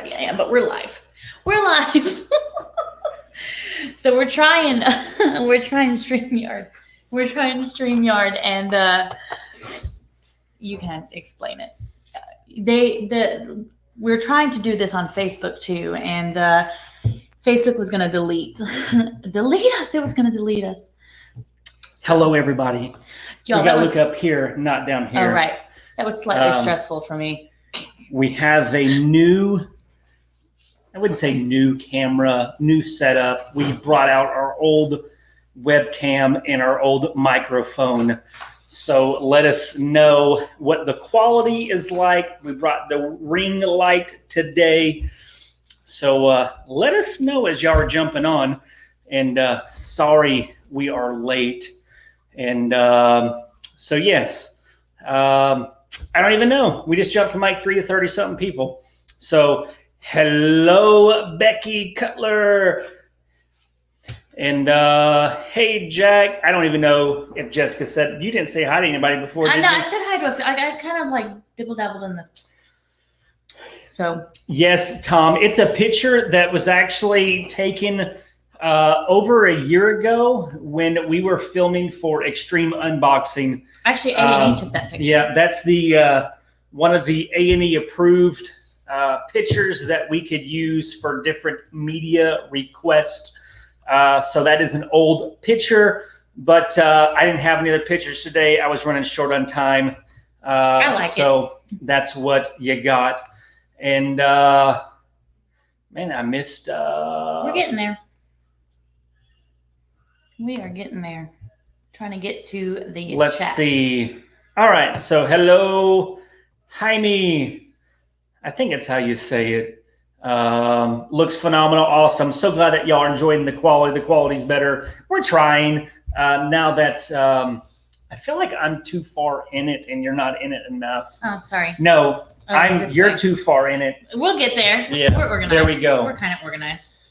Yeah, but we're live. We're live. So we're trying StreamYard. We're trying StreamYard, and you can explain it. We're trying to do this on Facebook too, and Facebook was going to delete us. It was going to delete us. Hello, everybody. Y'all, we got to look up here, not down here. Oh, right. That was slightly stressful for me. We have a new, I wouldn't say new camera, new setup. We brought out our old webcam and our old microphone. So let us know what the quality is like. We brought the ring light today. So let us know as y'all are jumping on. And sorry we are late. And so, yes, I don't even know. We just jumped from like 3 to 30 something people. So hello, Becky Cutler. And hey, Jack. I don't even know if Jessica said, you didn't say hi to anybody before. I know. I said hi to I kind of like dibble dabbled in the. So. Yes, Tom. It's a picture that was actually taken over a year ago when we were filming for Extreme Unboxing. Actually, A&E took that picture. Yeah, that's the one of the A&E approved pictures that we could use for different media requests. So that is an old picture, but I didn't have any other pictures today. I was running short on time. I like it. So that's what you got. And man, I missed. We're getting there. We are getting there. Trying to get to the Let's chat. see. All right. So hello, Jaime. I think that's how you say it. Looks phenomenal. Awesome. So glad that y'all are enjoying the quality. The quality's better. We're trying now that I feel like I'm too far in it and you're not in it enough. Oh, sorry. No, you're too far in it. We'll get there. Yeah. We're organized. There we go. We're kind of organized.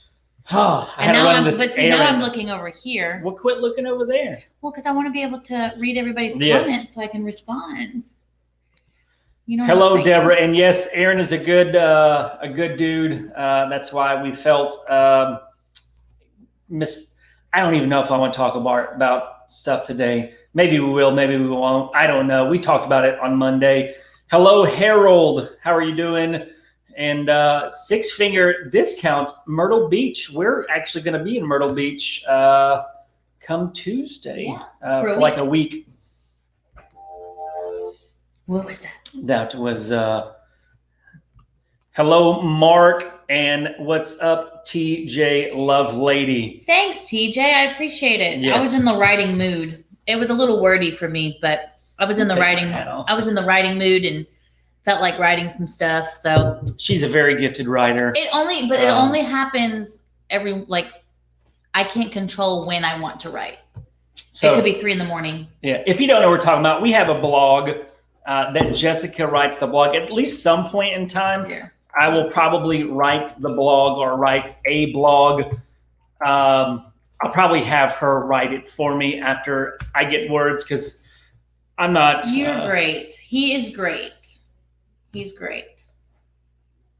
Oh, and now I'm looking over here. Well, quit looking over there. Well, because I want to be able to read everybody's Yes. comments so I can respond. You know. Hello, Deborah, and yes, Aaron is a good dude. That's why we felt I don't even know if I want to talk about stuff today. Maybe we will, maybe we won't. I don't know. We talked about it on Monday. Hello, Harold. How are you doing? And 6-finger discount, Myrtle Beach. We're actually going to be in Myrtle Beach come Tuesday for like a week. What was that? That was hello, Mark, and what's up, TJ Love Lady. Thanks, TJ. I appreciate it. Yes. I was in the writing mood. It was a little wordy for me, but I was in the writing. I was in the writing mood and felt like writing some stuff. So she's a very gifted writer. It only happens I can't control when I want to write. So, it could be 3 a.m. Yeah. If you don't know what we're talking about, we have a blog that Jessica writes the blog at least some point in time. Yeah. I will probably write the blog or write a blog. I'll probably have her write it for me after I get words because I'm not. You're great. He is great. He's great.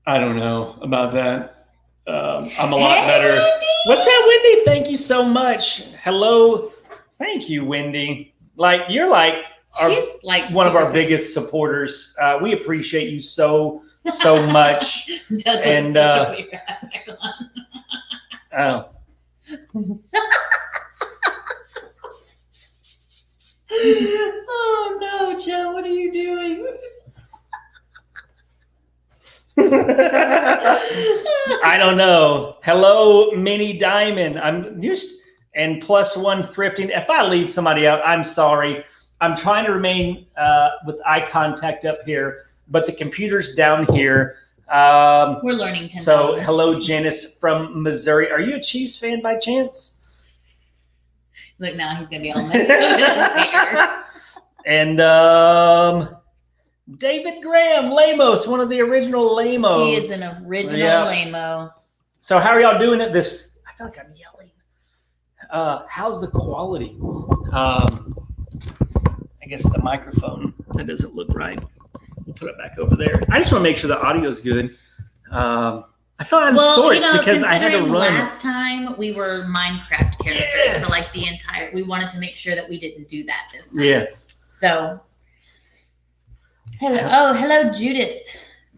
I don't know about that. I'm a lot better. Wendy! What's that, Wendy? Thank you so much. Hello. Thank you, Wendy. You're she's one of our biggest supporters. We appreciate you so much. And oh. Oh no, Joe, what are you doing? I don't know. Hello, Mini Diamond. I'm used and +1 thrifting. If I leave somebody out, I'm sorry. I'm trying to remain with eye contact up here, but the computer's down here. We're learning 10,000. So hello, Janice from Missouri. Are you a Chiefs fan by chance? Look, now he's gonna be all messed up in his hair. And David Graham, Lamos, one of the original Lamos. He is an original Lamo. So how are y'all doing at this? I feel like I'm yelling. How's the quality? I guess the microphone, that doesn't look right. We'll put it back over there. I just want to make sure the audio is good. I felt out of sorts because I had to run. Last time we were Minecraft characters for like the entire. We wanted to make sure that we didn't do that this time. Yes. So, hello, Judith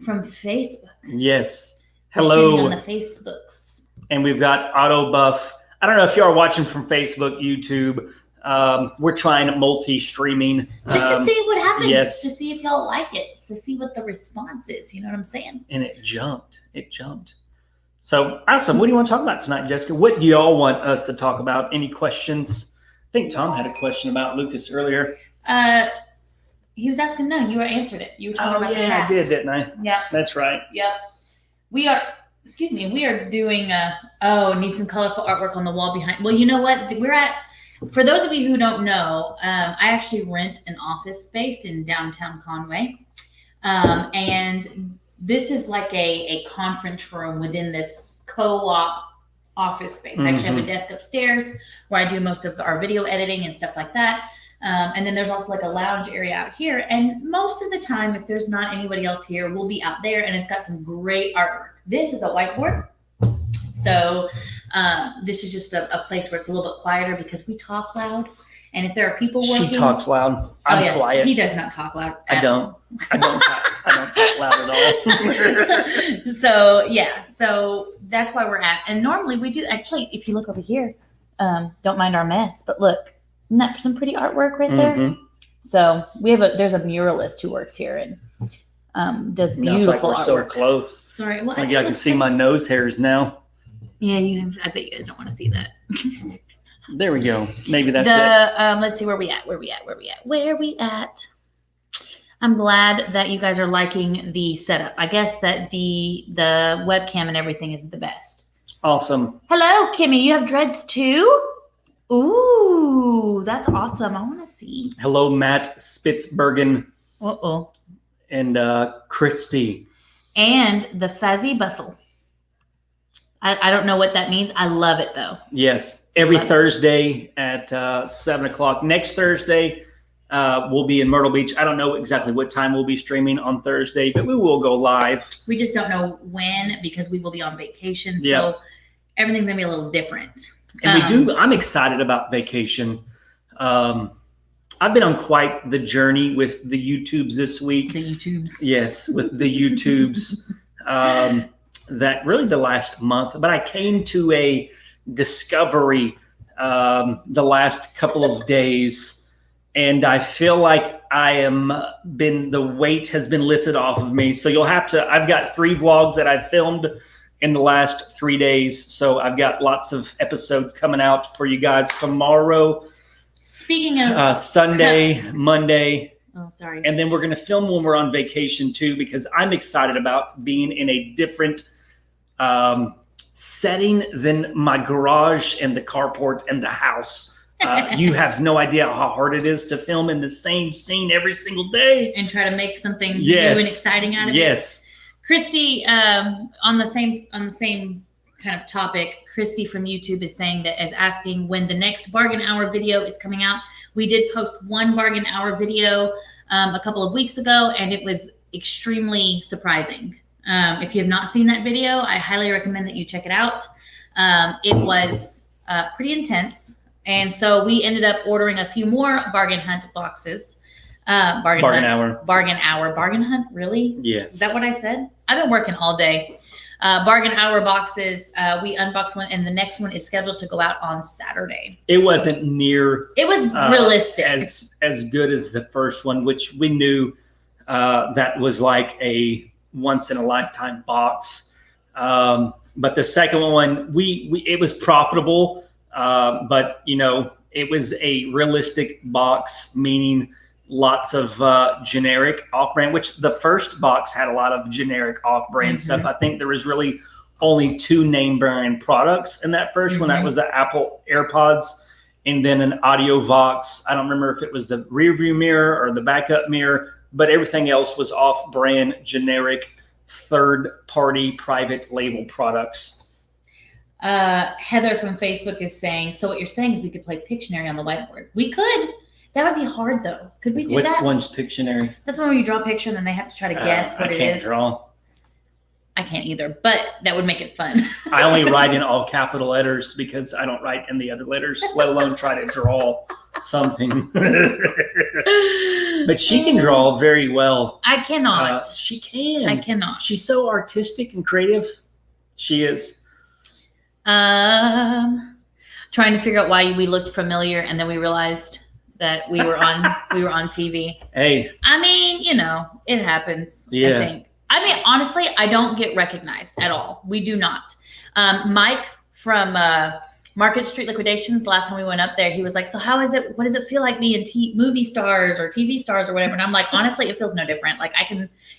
from Facebook. Yes. Hello. On the Facebooks. And we've got Auto Buff. I don't know if you are watching from Facebook, YouTube. We're trying multi-streaming. Just to see what happens. Yes. To see if y'all like it. To see what the response is. You know what I'm saying? And it jumped. So, awesome. What do you want to talk about tonight, Jessica? What do y'all want us to talk about? Any questions? I think Tom had a question about Lucas earlier. He was asking, no, you answered it. You were talking about the cast. I did, didn't I? Yeah. That's right. Yep. We are doing need some colorful artwork on the wall behind. Well, you know what? For those of you who don't know, I actually rent an office space in downtown Conway. And this is like a conference room within this co-op office space. I actually have a desk upstairs where I do most of our video editing and stuff like that. And then there's also like a lounge area out here. And most of the time, if there's not anybody else here, we'll be out there, and it's got some great artwork. This is a whiteboard. So this is just a place where it's a little bit quieter because we talk loud. And if there are people working. She talks loud. I'm quiet. He does not talk loud. I don't talk loud at all. So that's why we're at. And normally we do, actually, if you look over here, don't mind our mess, but look. Isn't that some pretty artwork right there? So there's a muralist who works here and does beautiful artwork. So close. Sorry, well, I can see my nose hairs now. Yeah, I bet you guys don't want to see that. There we go. Maybe that's it. Let's see where we at. I'm glad that you guys are liking the setup. I guess that the webcam and everything is the best. Awesome. Hello, Kimmy. You have dreads too? Ooh, that's awesome. I want to see. Hello, Matt Spitzbergen. Uh-oh. And Christy. And the Fuzzy Bustle. I don't know what that means. I love it, though. Yes. Every Thursday at 7 o'clock. Next Thursday, we'll be in Myrtle Beach. I don't know exactly what time we'll be streaming on Thursday, but we will go live. We just don't know when because we will be on vacation. So everything's going to be a little different. And I'm excited about vacation. I've been on quite the journey with the YouTubes this week. The YouTubes. Yes, with the YouTubes. That really the last month. But I came to a discovery the last couple of days. And I feel like the weight has been lifted off of me. So I've got 3 vlogs that I've filmed in the last 3 days. So I've got lots of episodes coming out for you guys tomorrow. Speaking of Sunday, Monday. Oh, sorry. And then we're going to film when we're on vacation too, because I'm excited about being in a different setting than my garage and the carport and the house. You have no idea how hard it is to film in the same scene every single day. And try to make something new and exciting out of it. Yes. Christy, on the same kind of topic, Christy from YouTube is asking when the next bargain hour video is coming out. We did post one bargain hour video a couple of weeks ago, and it was extremely surprising. If you have not seen that video, I highly recommend that you check it out. It was pretty intense, and so we ended up ordering a few more bargain hunt boxes. Bargain hunt, really? Yes. Is that what I said? I've been working all day. Bargain hour boxes. We unboxed one, and the next one is scheduled to go out on Saturday. It wasn't near. It was realistic. As good as the first one, which we knew that was like a once in a lifetime box. But the second one, it was profitable, but it was a realistic box, meaning lots of generic off-brand, which the first box had a lot of generic off-brand stuff. I think there was really only 2 name brand products in that first one. That was the Apple AirPods and then an audio Vox. I don't remember if it was the rear view mirror or the backup mirror, but everything else was off-brand, generic, third-party, private label products. Heather from Facebook is saying, so what you're saying is we could play Pictionary on the whiteboard. We could. That would be hard, though. Could we do that? Which one's Pictionary? That's the one where you draw a picture and then they have to try to guess what it is. I can't draw. I can't either, but that would make it fun. I only write in all capital letters because I don't write in the other letters, let alone try to draw something. But she can draw very well. I cannot. She can. I cannot. She's so artistic and creative. She is. Trying to figure out why we looked familiar, and then we realized that we were on TV. Hey. I mean, it happens. Yeah. I think. I mean, honestly, I don't get recognized at all. We do not. Mike from Market Street Liquidations, the last time we went up there, he was like, so how is it? What does it feel like being movie stars or TV stars or whatever? And I'm like, honestly, it feels no different. Like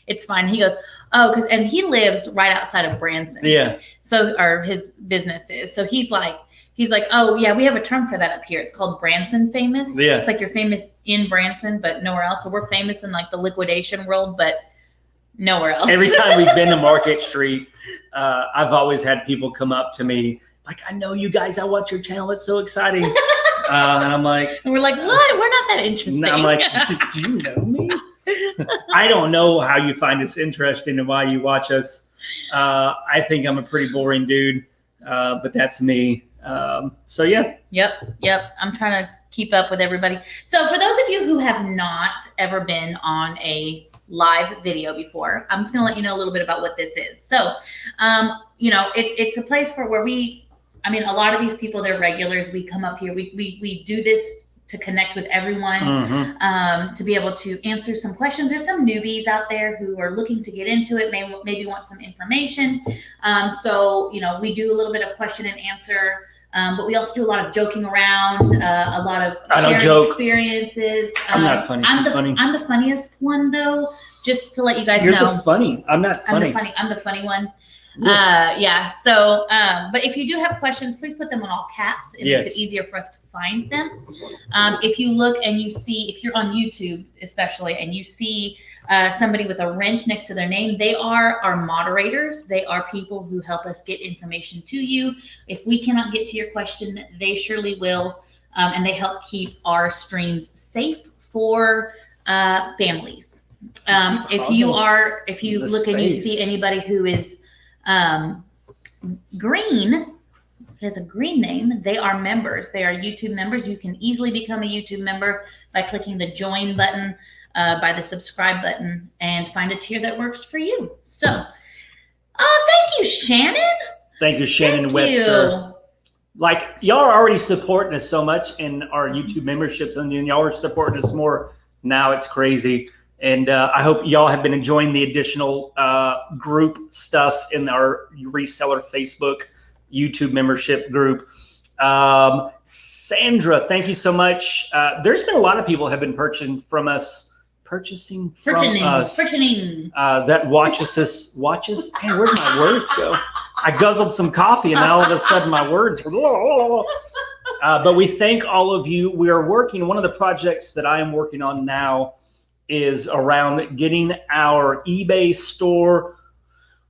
it's fine. He goes, oh, and he lives right outside of Branson. Yeah. So, or his business is. So he's like, oh yeah, we have a term for that up here. It's called Branson famous. Yeah. It's like you're famous in Branson, but nowhere else. So we're famous in like the liquidation world, but nowhere else. Every time we've been to Market Street, I've always had people come up to me like, I know you guys. I watch your channel. It's so exciting. And I'm like, and we're like, what? We're not that interesting. I'm like, do you know me? I don't know how you find us interesting and why you watch us. I think I'm a pretty boring dude, but that's me. So yeah. Yep. I'm trying to keep up with everybody. So for those of you who have not ever been on a live video before, I'm just going to let you know a little bit about what this is. So, it's a place where a lot of these people, they're regulars. We come up here, we do this to connect with everyone, to be able to answer some questions. There's some newbies out there who are looking to get into it, maybe want some information. So, we do a little bit of question and answer. But we also do a lot of joking around, a lot of sharing experiences. I'm not funny. She's funny. I'm the funniest one, though, just to let you guys know. You're the funny. I'm not funny. I'm the funny one. Yeah. So, but if you do have questions, please put them in all caps. It makes it easier for us to find them. If you look and you see, if you're on YouTube especially, and you see somebody with a wrench next to their name, they are our moderators. They are people who help us get information to you. If we cannot get to your question, they surely will. And they help keep our streams safe for families. If you look and you see anybody who is green, has a green name, they are members. They are YouTube members. You can easily become a YouTube member by clicking the join button, by the subscribe button, and find a tier that works for you. So, thank you, Shannon. Thank you, Shannon Webster. Like, y'all are already supporting us so much in our YouTube memberships, and y'all are supporting us more now. It's crazy. And I hope y'all have been enjoying the additional group stuff in our reseller Facebook YouTube membership group. Sandra, thank you so much. There's been a lot of people have been purchasing from us that watches. Man, where'd my words go? I guzzled some coffee and now all of a sudden my words but we thank all of you. We are working, one of the projects that I am working on now is around getting our eBay store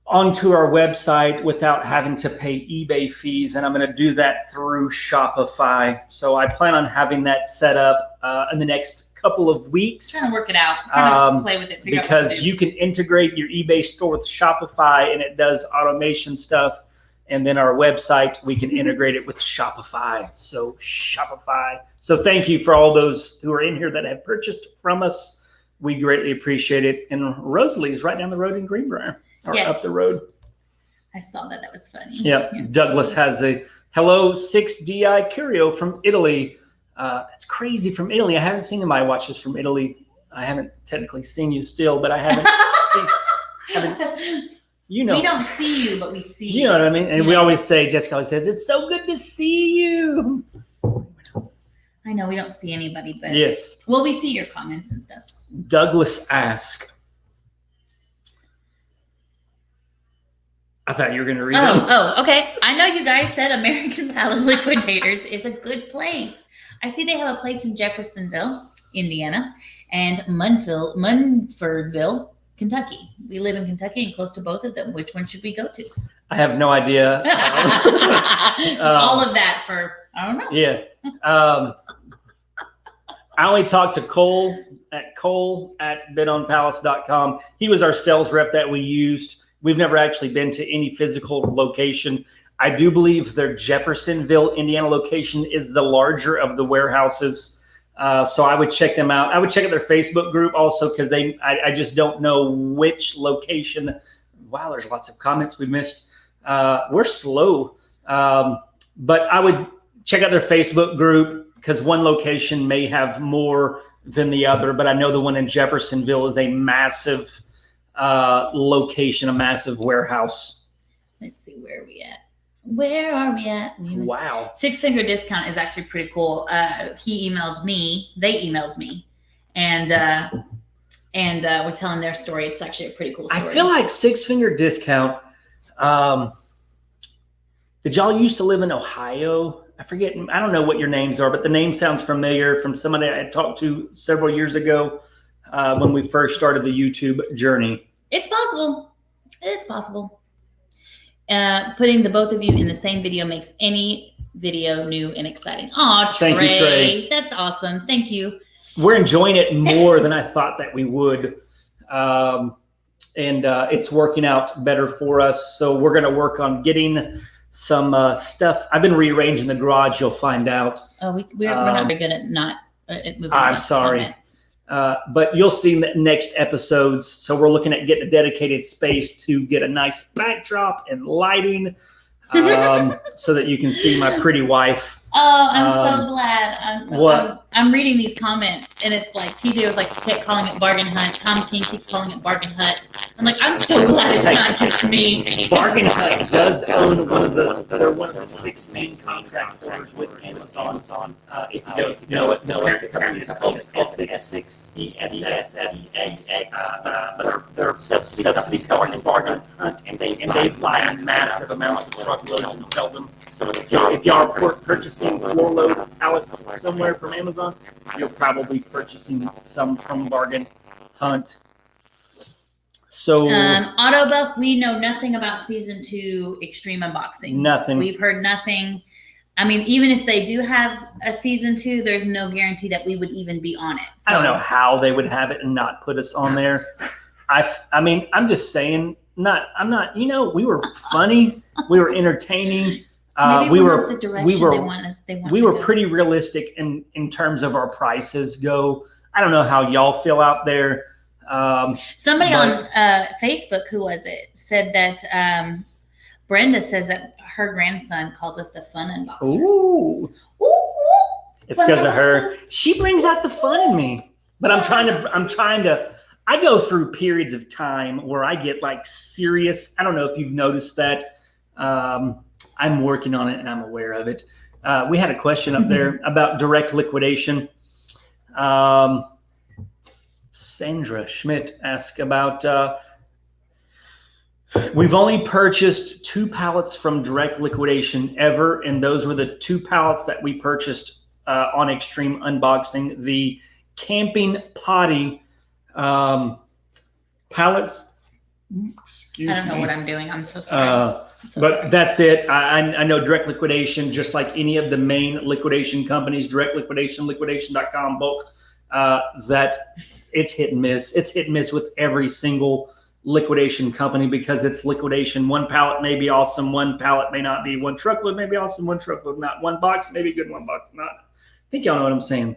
onto our website without having to pay eBay fees. And I'm going to do that through Shopify. So I plan on having that set up in the next couple of weeks. Trying to work it out, trying to play with it, figure out what to do. Because you can integrate your eBay store with Shopify and it does automation stuff. And then our website, we can integrate it with Shopify. So Shopify. So thank you for all those who are in here that have purchased from us. We greatly appreciate it. And Rosalie's right down the road in Greenbrier, or up the road. I saw that. That was funny. Yeah. Yes. Douglas has a hello 6DI Curio from Italy. That's crazy, from Italy. I haven't seen my watches from Italy. I haven't technically seen you still, but I haven't we don't see you, but we see you. You know what I mean? And we always say, Jessica always says, it's so good to see you. I know we don't see anybody, but yes. Well, we see your comments and stuff. Douglas asked. I thought you were going to read them. Oh, okay. I know you guys said American Pallet Liquidators is a good place. I see they have a place in Jeffersonville, Indiana, and Munfordville, Kentucky. We live in Kentucky and close to both of them. Which one should we go to? I have no idea. All of that for, I don't know. Yeah. I only talked to Cole at bidonpalace.com. He was our sales rep that we used. We've never actually been to any physical location. I do believe their Jeffersonville, Indiana location is the larger of the warehouses. So I would check them out. I would check out their Facebook group also because I just don't know which location. Wow, there's lots of comments we missed. We're slow. But I would check out their Facebook group because one location may have more than the other. But I know the one in Jeffersonville is a massive location, a massive warehouse. Let's see, where are we at? Where are we at? Wow. Six Finger Discount is actually pretty cool. He emailed me. They emailed me. And we're telling their story. It's actually a pretty cool story. I feel like Six Finger Discount. Did y'all used to live in Ohio? I forget. I don't know what your names are, but the name sounds familiar from somebody I had talked to several years ago when we first started the YouTube journey. It's possible. It's possible. Putting the both of you in the same video makes any video new and exciting. Aw, Trey. Thank you, Trey. That's awesome. Thank you. We're enjoying it more than I thought that we would. And it's working out better for us. So we're going to work on getting some stuff. I've been rearranging the garage. You'll find out. Oh, we're not very good at not moving. I'm sorry. But you'll see in the next episodes. So we're looking at getting a dedicated space to get a nice backdrop and lighting so that you can see my pretty wife. Oh, I'm so glad. I'm reading these comments, and it's like TJ was like kept calling it Bargain Hunt. Tom King keeps calling it Bargain Hut. I'm like, I'm so glad it's not just me. Bargain Hut does own they're one of the 6 main contractors with Amazon. If you don't know it, the parent company is called S6 but they're subsidy company Bargain Hunt, and they buy massive amounts of truckloads and sell them. So if y'all are purchasing floor load pallets somewhere from Amazon, you're probably purchasing some from Bargain Hunt. So Autobuff, we know nothing about season 2 Extreme Unboxing. Nothing. We've heard nothing. I mean, even if they do have a season 2, there's no guarantee that we would even be on it. So. I don't know how they would have it and not put us on there. I mean, I'm just saying. We were funny. We were entertaining. We were pretty realistic in terms of our prices go. I don't know how y'all feel out there. Somebody on Facebook, who was it, said that Brenda says that her grandson calls us the fun unboxers. Ooh. It's because of her. She brings out the fun in me. But I'm trying to. I go through periods of time where I get like serious. I don't know if you've noticed that. I'm working on it and I'm aware of it. We had a question up there about direct liquidation. Sandra Schmidt asked about, we've only purchased 2 pallets from direct liquidation ever. And those were the 2 pallets that we purchased on Extreme Unboxing. The camping potty pallets. Excuse me. I don't know what I'm doing. I'm so sorry. Sorry. That's it. I know direct liquidation, just like any of the main liquidation companies, direct liquidation, liquidation.com, bulk, that it's hit and miss. It's hit and miss with every single liquidation company because it's liquidation. One pallet may be awesome. One pallet may not be. One truckload may be awesome. One truckload not. One box may be good. One box not. I think y'all know what I'm saying.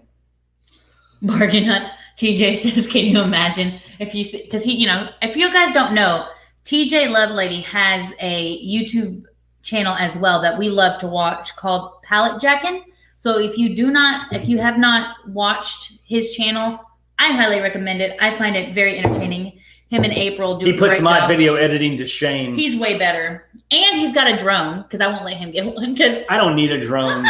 Bargain Hunt. TJ says, can you imagine if you see, because if you guys don't know, TJ Lovelady has a YouTube channel as well that we love to watch called Pallet Jackin'. So if you have not watched his channel, I highly recommend it. I find it very entertaining. Him and April do a great job. He puts my video editing to shame. He's way better. And he's got a drone because I won't let him get one because I don't need a drone.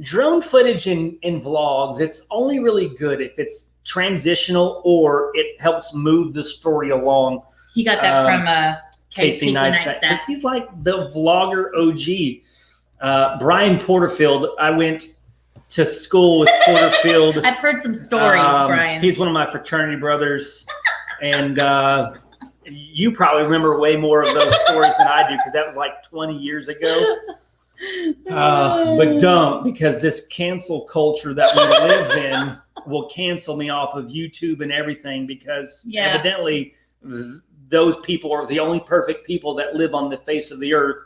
Drone footage in vlogs, it's only really good if it's transitional or it helps move the story along. He got that from Casey Neistat. Because he's like the vlogger OG. Brian Porterfield, I went to school with Porterfield. I've heard some stories, Brian. He's one of my fraternity brothers. And you probably remember way more of those stories than I do because that was like 20 years ago. But don't, because this cancel culture that we live in will cancel me off of YouTube and everything because evidently those people are the only perfect people that live on the face of the earth.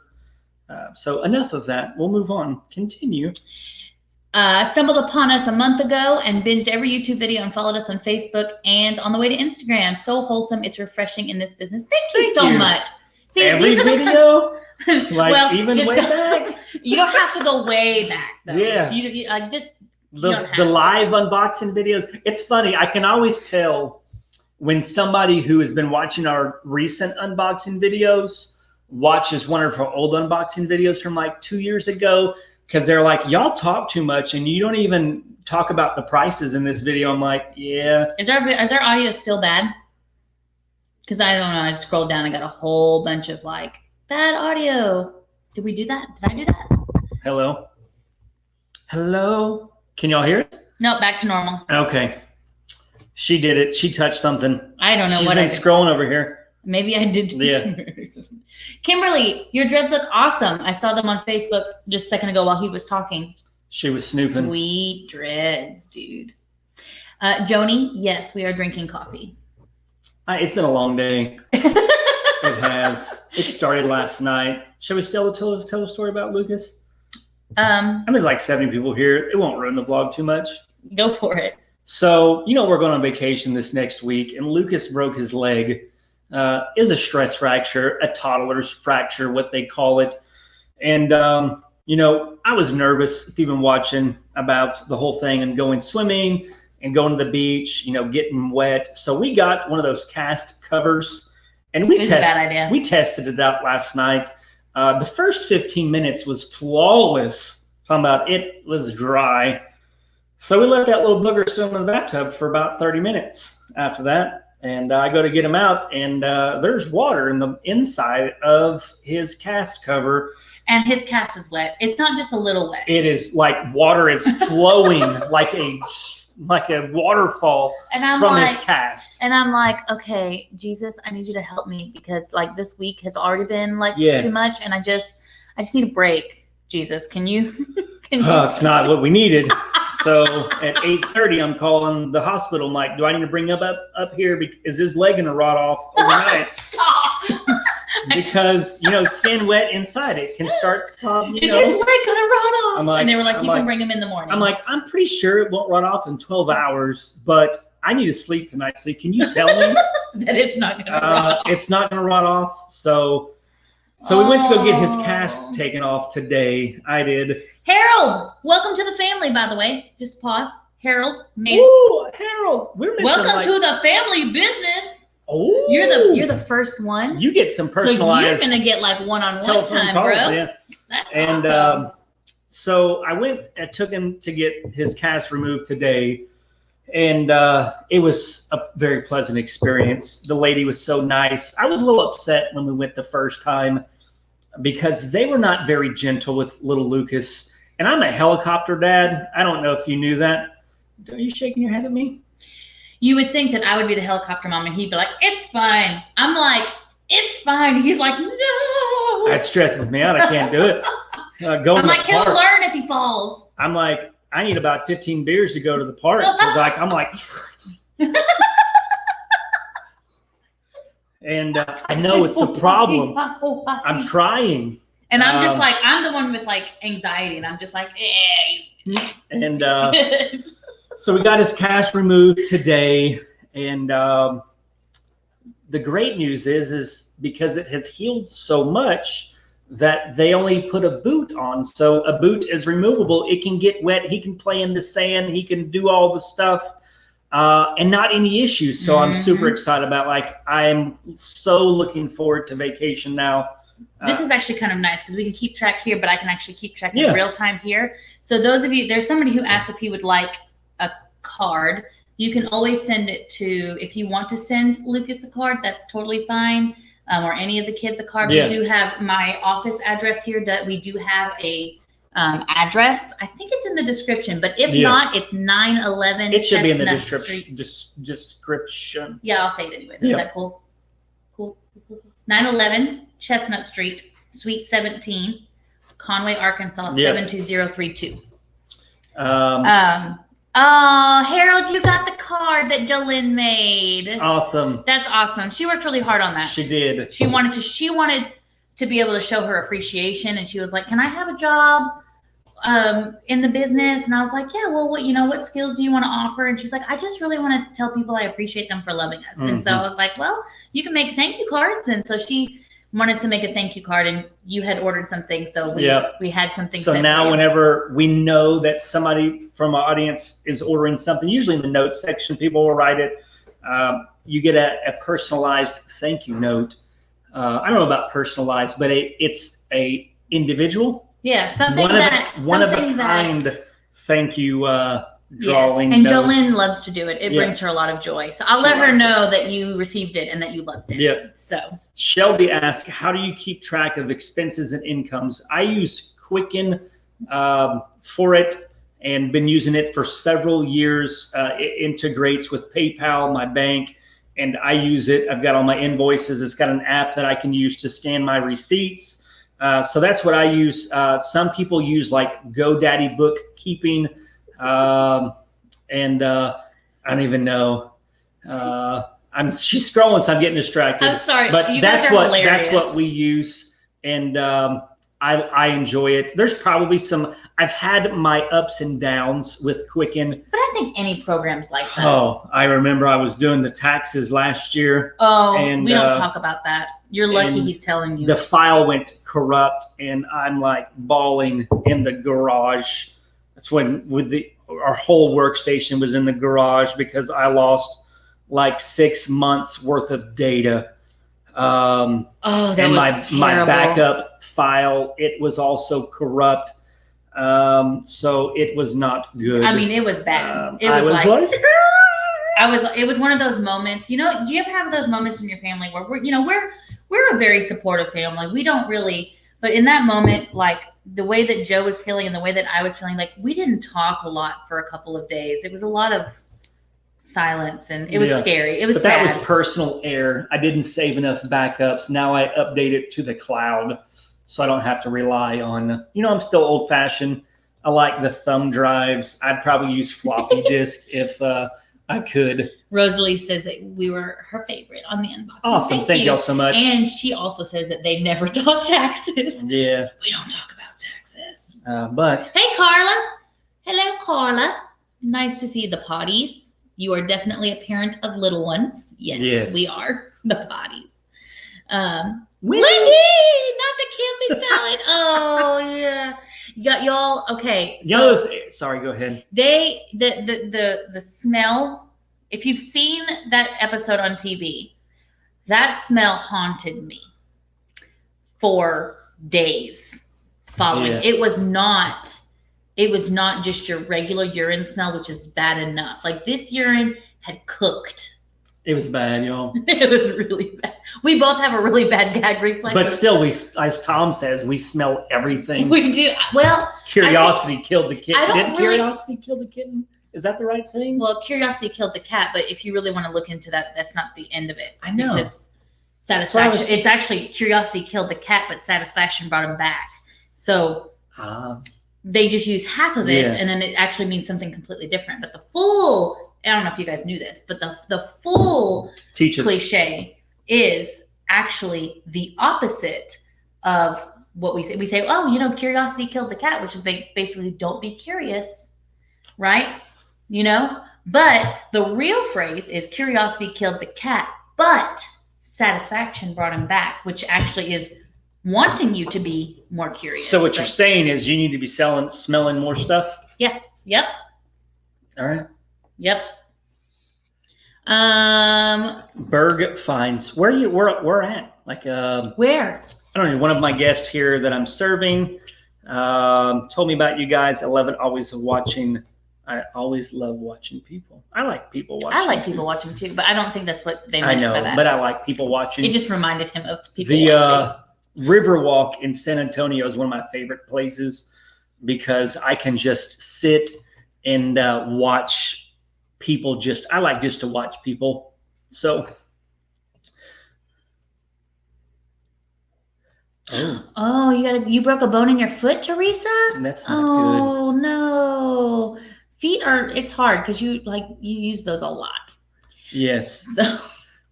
So enough of that. We'll move on. Continue. Stumbled upon us a month ago and binged every YouTube video and followed us on Facebook and on the way to Instagram. So wholesome. It's refreshing in this business. Thank you so much. See, every video? Like, well, even way back? You don't have to go way back, though. Yeah. You just... The live unboxing videos. It's funny. I can always tell when somebody who has been watching our recent unboxing videos watches one of our old unboxing videos from like 2 years ago, because they're like, y'all talk too much and you don't even talk about the prices in this video. I'm like, yeah. Is our audio still bad? Because I don't know. I scrolled down and got a whole bunch of like, bad audio. Did we do that? Did I do that? Hello? Hello? Can y'all hear it? No, back to normal. Okay. She did it. She touched something. I don't know She's what been I did. Scrolling over here. Maybe I did. Yeah. Kimberly, your dreads look awesome. I saw them on Facebook just a second ago while he was talking. She was snooping. Sweet dreads, dude. Joni, yes, we are drinking coffee. It's been a long day. It has. It started last night. Shall we still tell a story about Lucas? There's like 70 people here. It won't ruin the vlog too much. Go for it. So, we're going on vacation this next week, and Lucas broke his leg. Is a stress fracture, a toddler's fracture, what they call it. And, I was nervous, if you've been watching, about the whole thing and going swimming and going to the beach, getting wet. So we got one of those cast covers, and we tested it out last night. The first 15 minutes was flawless. Talking about it was dry. So we let that little booger sit in the bathtub for about 30 minutes after that. And I go to get him out, and there's water in the inside of his cast cover. And his cast is wet. It's not just a little wet. It is like water is flowing like a waterfall from his cast. And I'm like, okay, Jesus, I need you to help me, because like this week has already been like too much, and I just need a break. Jesus, can you? It's not what we needed. So at 8:30, I'm calling the hospital. I'm like, do I need to bring him up here? Is his leg gonna rot off overnight? Stop. Because skin wet inside it can start to cause. Is his leg gonna rot off? I'm like, and they were like, you can bring him in the morning. I'm like, I'm pretty sure it won't rot off in 12 hours, but I need to sleep tonight. So can you tell me that it's not gonna rot off? It's not gonna rot off. So we went to go get his cast taken off today. I did. Harold, welcome to the family, by the way. Just pause. Harold. Ooh, Harold. We're missing welcome to the family business. Oh, you're the first one. You get some personalized. So you're gonna get like one-on-one time, calls, bro. Yeah. That's and awesome. So I went and took him to get his cast removed today, and it was a very pleasant experience. The lady was so nice. I was a little upset when we went the first time because they were not very gentle with little Lucas. And I'm a helicopter dad. I don't know if you knew that. Are you shaking your head at me? You would think that I would be the helicopter mom, and he'd be like, "It's fine." I'm like, "It's fine." He's like, "No." That stresses me out. I can't do it. I'm like, he'll learn if he falls. I'm like, I need about 15 beers to go to the park. I'm like, and I know it's a problem. I'm trying. And I'm just like, I'm the one with like anxiety, and I'm just like, eh. And so we got his cast removed today, and the great news is because it has healed so much that they only put a boot on. So a boot is removable. It can get wet. He can play in the sand. He can do all the stuff. And not any issues. So I'm super excited about, I'm so looking forward to vacation now. This is actually kind of nice because we can keep track here, but I can actually keep track in real time here. So those of you, there's somebody who asked if he would like a card. You can always send it to, if you want to send Lucas a card, that's totally fine. Or any of the kids a card. Yeah. We do have my office address here. That we do have a address. I think it's in the description, but if not, it's 911. It should be in the Chestnut description. Yeah, I'll say it anyway. Is that cool? Cool. 911 Chestnut Street, Suite 17, Conway, Arkansas 72032. Oh, Harold, you got the card that Jolynn made. Awesome. That's awesome. She worked really hard on that. She did. She wanted to be able to show her appreciation, and she was like, "Can I have a job in the business?" And I was like, "Yeah, well, what skills do you want to offer?" And she's like, "I just really want to tell people I appreciate them for loving us." And so I was like, "Well, you can make thank you cards." And so she wanted to make a thank you card, and you had ordered something, so we had something. So now whenever we know that somebody from our audience is ordering something, usually in the notes section, people will write it. You get a personalized thank you note. I don't know about personalized, but it's a individual. Yeah, one of a kind thank you drawing. And note. Jolynn loves to do it. It brings her a lot of joy. So I'll let her know that you received it and that you loved it. Yep. So Shelby asks, how do you keep track of expenses and incomes? I use Quicken for it and been using it for several years. It integrates with PayPal, my bank, and I use it. I've got all my invoices. It's got an app that I can use to scan my receipts. So that's what I use. Some people use like GoDaddy bookkeeping, and I don't even know. She's scrolling, so I'm getting distracted. I'm sorry, but you that's guys are hilarious. That's what we use, and I enjoy it. There's probably some. I've had my ups and downs with Quicken. But I think any program's like that. Oh, I remember I was doing the taxes last year. Oh, and we don't talk about that. You're lucky he's telling you. The file went corrupt, and I'm like bawling in the garage. That's when our whole workstation was in the garage because I lost like 6 months worth of data. That was terrible. My backup file, it was also corrupt. So it was not good. I mean, it was bad. It was it was one of those moments, do you ever have those moments in your family where we're a very supportive family. We don't really, but in that moment, like the way that Joe was feeling and the way that I was feeling, like we didn't talk a lot for a couple of days. It was a lot of silence, and it was scary. It was sad. That was personal error. I didn't save enough backups. Now I update it to the cloud, so I don't have to rely on, I'm still old fashioned. I like the thumb drives. I'd probably use floppy disk if I could. Rosalie says that we were her favorite on the unboxing. Awesome. Thank y'all so much. And she also says that they never talk taxes. Yeah. We don't talk about taxes. But. Hey, Carla. Hello, Carla. Nice to see the potties. You are definitely a parent of little ones. Yes. We are. The potties. Wendy, not the camping palette. Oh yeah, y'all. Okay, so sorry. Go ahead. The smell. If you've seen that episode on TV, that smell haunted me for days following. Yeah. It was not just your regular urine smell, which is bad enough. Like this urine had cooked. It was bad, y'all. It was really bad. We both have a really bad gag reflex. But still, as Tom says, we smell everything. We do. Well, curiosity killed the kitten. Did curiosity kill the kitten? Is that the right saying? Well, curiosity killed the cat, but if you really want to look into that, that's not the end of it. I know. Because satisfaction. It's actually curiosity killed the cat, but satisfaction brought him back. So they just use half of it, and then it actually means something completely different. But the full, I don't know if you guys knew this, but the full cliche is actually the opposite of what we say. We say, oh, curiosity killed the cat, which is basically don't be curious, right? But the real phrase is curiosity killed the cat, but satisfaction brought him back, which actually is wanting you to be more curious. So what you're saying is you need to be smelling more stuff? Yeah. Yep. All right. Yep. Berg finds where at? Like where? I don't know. One of my guests here that I'm serving told me about you guys. I always love watching people. I like people watching. I like people watching too, but I don't think that's what they meant. I know, by that. But I like people watching. It just reminded him of people watching. Riverwalk in San Antonio is one of my favorite places because I can just sit and watch people. I like just to watch people. So. Oh, you broke a bone in your foot, Teresa? That's not good. Oh no. feet are, it's hard because you use those a lot. Yes. So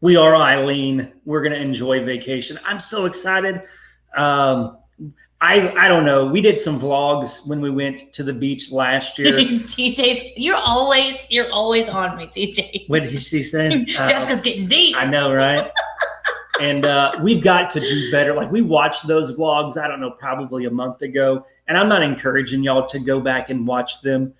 we are, Eileen. We're going to enjoy vacation. I'm so excited. I don't know. We did some vlogs when we went to the beach last year. TJ, you're always on me, TJ. What did she say? Jessica's getting deep. I know, right? And we've got to do better. Like, we watched those vlogs, I don't know, probably a month ago. And I'm not encouraging y'all to go back and watch them.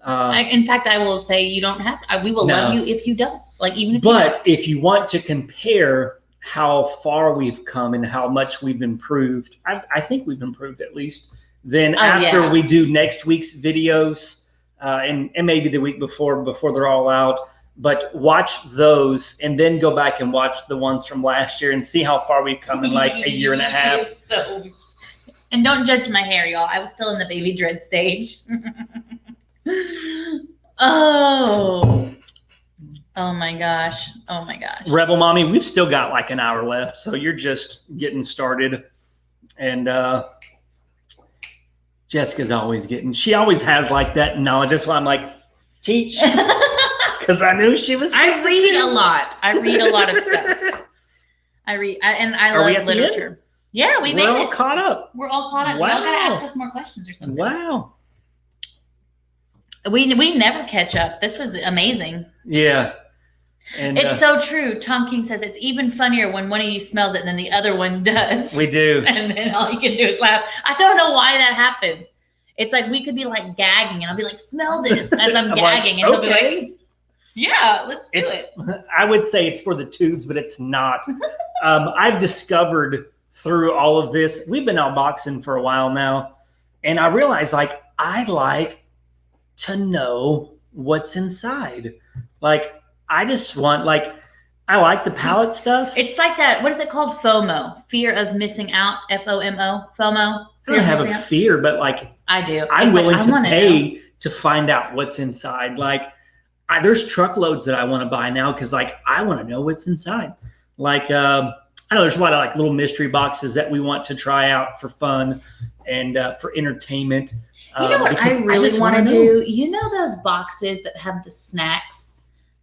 In fact, I will say you don't have to. We will love you if you don't. Like, even if if you want to compare how far we've come and how much we've improved, I think we've improved at least. Then after we do next week's videos, and maybe the week before they're all out, but watch those and then go back and watch the ones from last year and see how far we've come in like a year and a half. And don't judge my hair, y'all. I was still in the baby dread stage. Oh my gosh. Oh my gosh. Rebel Mommy, we've still got like an hour left, so you're just getting started. And Jessica's she always has like that knowledge. That's why I'm like, teach. Because I knew she was. I read a lot. I read a lot of stuff. I love literature. Yeah, we're all caught up. We're all caught up. Wow. Y'all gotta ask us more questions or something. Wow. We never catch up. This is amazing. Yeah. And it's so true. Tom King says it's even funnier when one of you smells it and then the other one does. We do. And then all you can do is laugh. I don't know why that happens. It's like we could be like gagging and I'll be like, smell this as I'm gagging. And he'll be like, yeah, let's do it. I would say it's for the tubes, but it's not. I've discovered through all of this, we've been outboxing for a while now, and I realized like I like to know what's inside. Like, I just want, like, I like the palette stuff. It's like that. What is it called? FOMO. Fear of missing out. FOMO. FOMO. I don't have a fear, but like, I do. I'm willing to pay to find out what's inside. Like, there's truckloads that I want to buy now because like I want to know what's inside. Like, I know there's a lot of like little mystery boxes that we want to try out for fun and for entertainment. You know what I really want to do? You know those boxes that have the snacks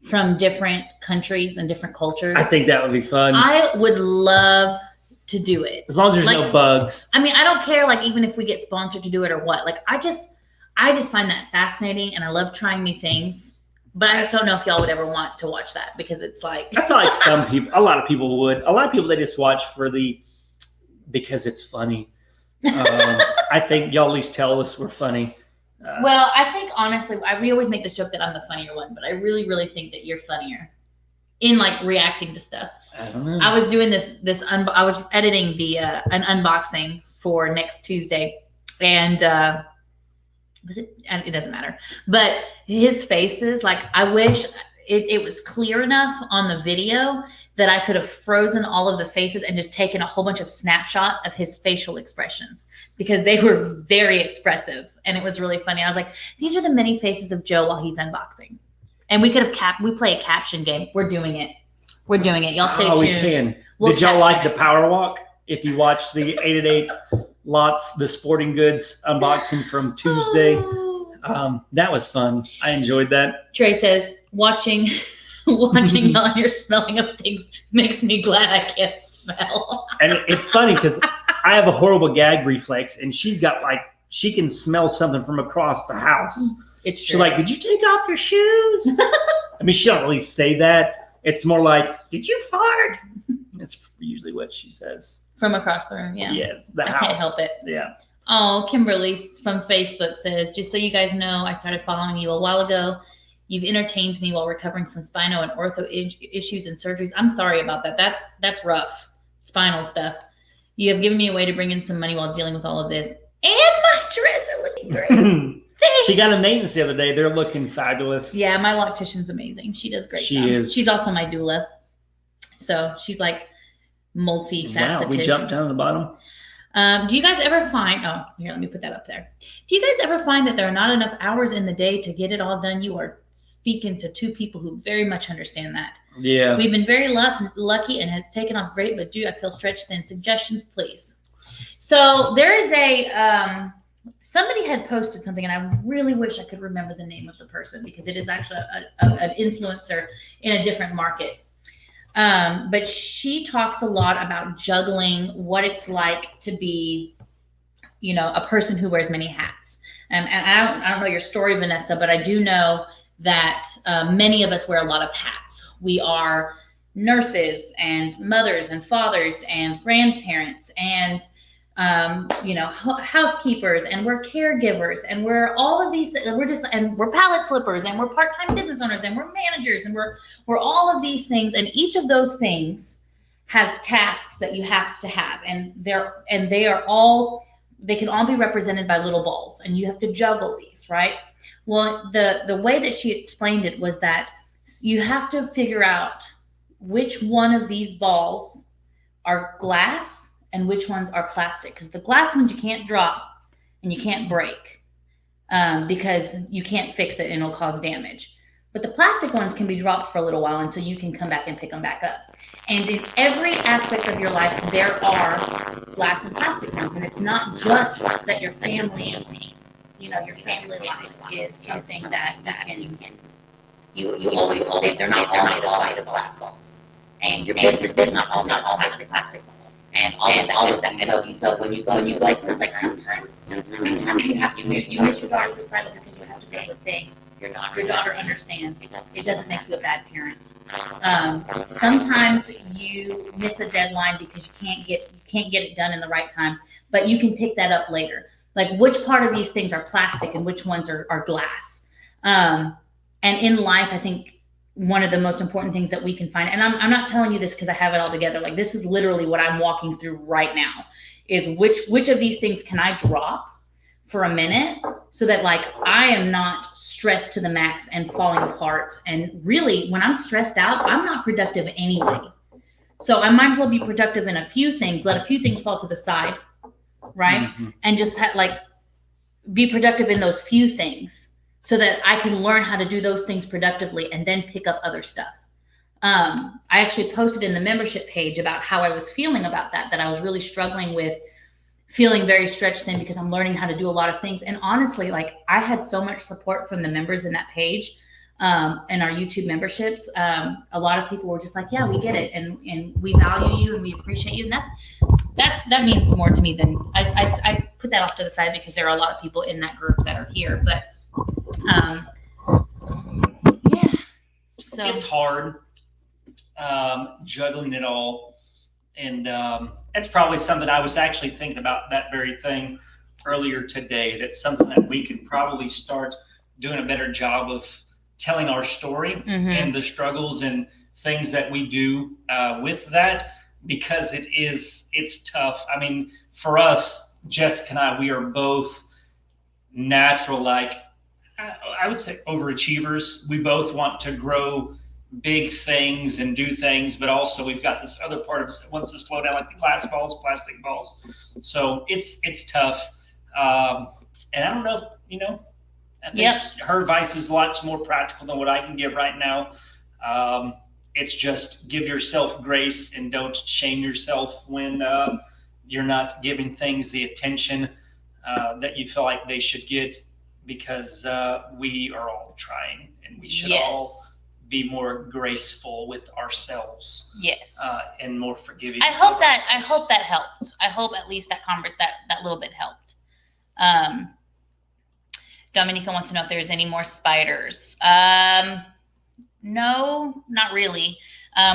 from different countries and different cultures? I think that would be fun. I would love to do it. As long as there's no bugs. I mean, I don't care, like, even if we get sponsored to do it or what. Like, I just find that fascinating, and I love trying new things. But I just don't know if y'all would ever want to watch that because it's like... I feel like a lot of people would. A lot of people, they just watch because it's funny. I think y'all at least tell us we're funny. Well, I think honestly, we always make the joke that I'm the funnier one, but I really, really think that you're funnier in like reacting to stuff. I don't know. I was doing I was editing an unboxing for next Tuesday, and it doesn't matter, but his faces, like, I wish it was clear enough on the video that I could have frozen all of the faces and just taken a whole bunch of snapshot of his facial expressions because they were very expressive and it was really funny. I was like, these are the many faces of Joe while he's unboxing. And we could have we play a caption game. We're doing it. Y'all stay tuned. We can. Did y'all like the power walk? If you watched the 8 at 8 lots, the sporting goods unboxing from Tuesday, that was fun. I enjoyed that. Trey says, watching y'all and your smelling of things makes me glad I can't smell. And it's funny because I have a horrible gag reflex, and she's got she can smell something from across the house. It's true. She's like, did you take off your shoes? I mean, she don't really say that. It's more like, did you fart? That's usually what she says. From across the room, yeah. Yes, the house. I can't help it. Yeah. Oh, Kimberly from Facebook says, just so you guys know, I started following you a while ago. You've entertained me while recovering from spinal and ortho issues and surgeries. I'm sorry about that. That's rough. Spinal stuff. You have given me a way to bring in some money while dealing with all of this. And my dreads are looking great. She got a maintenance the other day. They're looking fabulous. Yeah, my loctician's amazing. She does great job. She is. She's also my doula. So she's like multifaceted. Wow, we jumped down to the bottom. Do you guys ever find, here, let me put that up there. Do you guys ever find that there are not enough hours in the day to get it all done? You are speaking to two people who very much understand that. Yeah. We've been very lucky and has taken off great, but I feel stretched thin. Suggestions, please. So there is somebody had posted something, and I really wish I could remember the name of the person because it is actually an influencer in a different market. But she talks a lot about juggling what it's like to be, a person who wears many hats. And I don't know your story, Vanessa, but I do know that many of us wear a lot of hats. We are nurses and mothers and fathers and grandparents and housekeepers, and we're caregivers, and we're all of these. And we're pallet flippers, and we're part-time business owners, and we're managers, and we're all of these things. And each of those things has tasks that you have to have, and they can all be represented by little balls, and you have to juggle these, right? Well, the way that she explained it was that you have to figure out which one of these balls are glass and which ones are plastic, because the glass ones you can't drop and you can't break because you can't fix it and it'll cause damage. But the plastic ones can be dropped for a little while until you can come back and pick them back up. And in every aspect of your life, there are glass and plastic ones. And it's not just that your family life is something that you always, they're not all made of glass balls. And your business is not all plastic balls. And all of that. And so when you go, sometimes you miss your daughter's recital because you have to do the thing. Your daughter understands. It doesn't make you a bad parent. Sometimes you miss a deadline because you can't get it done in the right time, but you can pick that up later. Like which part of these things are plastic and which ones are glass. And in life, I think one of the most important things that we can find, and I'm not telling you this because I have it all together. Like this is literally what I'm walking through right now, is which of these things can I drop for a minute so that like I am not stressed to the max and falling apart. And really, when I'm stressed out, I'm not productive anyway. So I might as well be productive in a few things, let a few things fall to the side, right? Mm-hmm. And just be productive in those few things, so that I can learn how to do those things productively and then pick up other stuff. I actually posted in the membership page about how I was feeling about that I was really struggling with feeling very stretched thin because I'm learning how to do a lot of things. And honestly, like I had so much support from the members in that page and our YouTube memberships. A lot of people were just like, yeah, we get it. And we value you and we appreciate you. And that means more to me than I put that off to the side because there are a lot of people in that group that are here, but yeah, so it's hard juggling it all, and it's probably something I was actually thinking about that very thing earlier today. That's something that we could probably start doing a better job of telling our story mm-hmm. and the struggles and things that we do with that, because it's tough. I mean, for us, Jessica and I, we are both natural, like I would say overachievers. We both want to grow big things and do things, but also we've got this other part of us that wants to slow down, like the glass balls, plastic balls. So it's tough. And I don't know if, I think her advice is lots more practical than what I can give right now. It's just give yourself grace and don't shame yourself when you're not giving things the attention that you feel like they should get, because we are all trying, and we should all be more graceful with ourselves. Yes. And more forgiving. I hope that helped. I hope at least that little bit helped. Dominica wants to know if there's any more spiders. No, not really.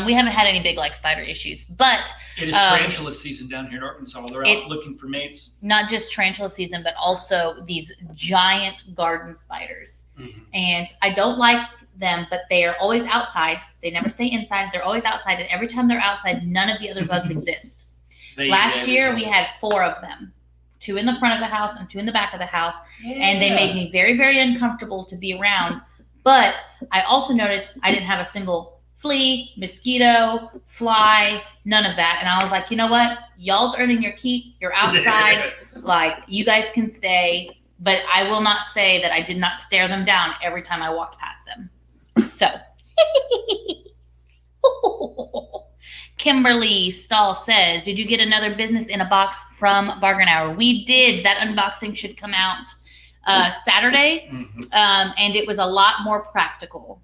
We haven't had any big spider issues, but it is tarantula season down here in Arkansas. They're out looking for mates. Not just tarantula season, but also these giant garden spiders. Mm-hmm. And I don't like them, but they are always outside. They never stay inside. They're always outside. And every time they're outside, none of the other bugs exist. Last year, we had 4 of them. 2 in the front of the house and 2 in the back of the house. Yeah. And they made me very, very uncomfortable to be around. But I also noticed I didn't have a single flea, mosquito, fly, none of that. And I was like, you know what? Y'all's earning your keep. You're outside. You guys can stay. But I will not say that I did not stare them down every time I walked past them. So, Kimberly Stahl says, did you get another business in a box from Bargain Hour? We did. That unboxing should come out Saturday, and it was a lot more practical.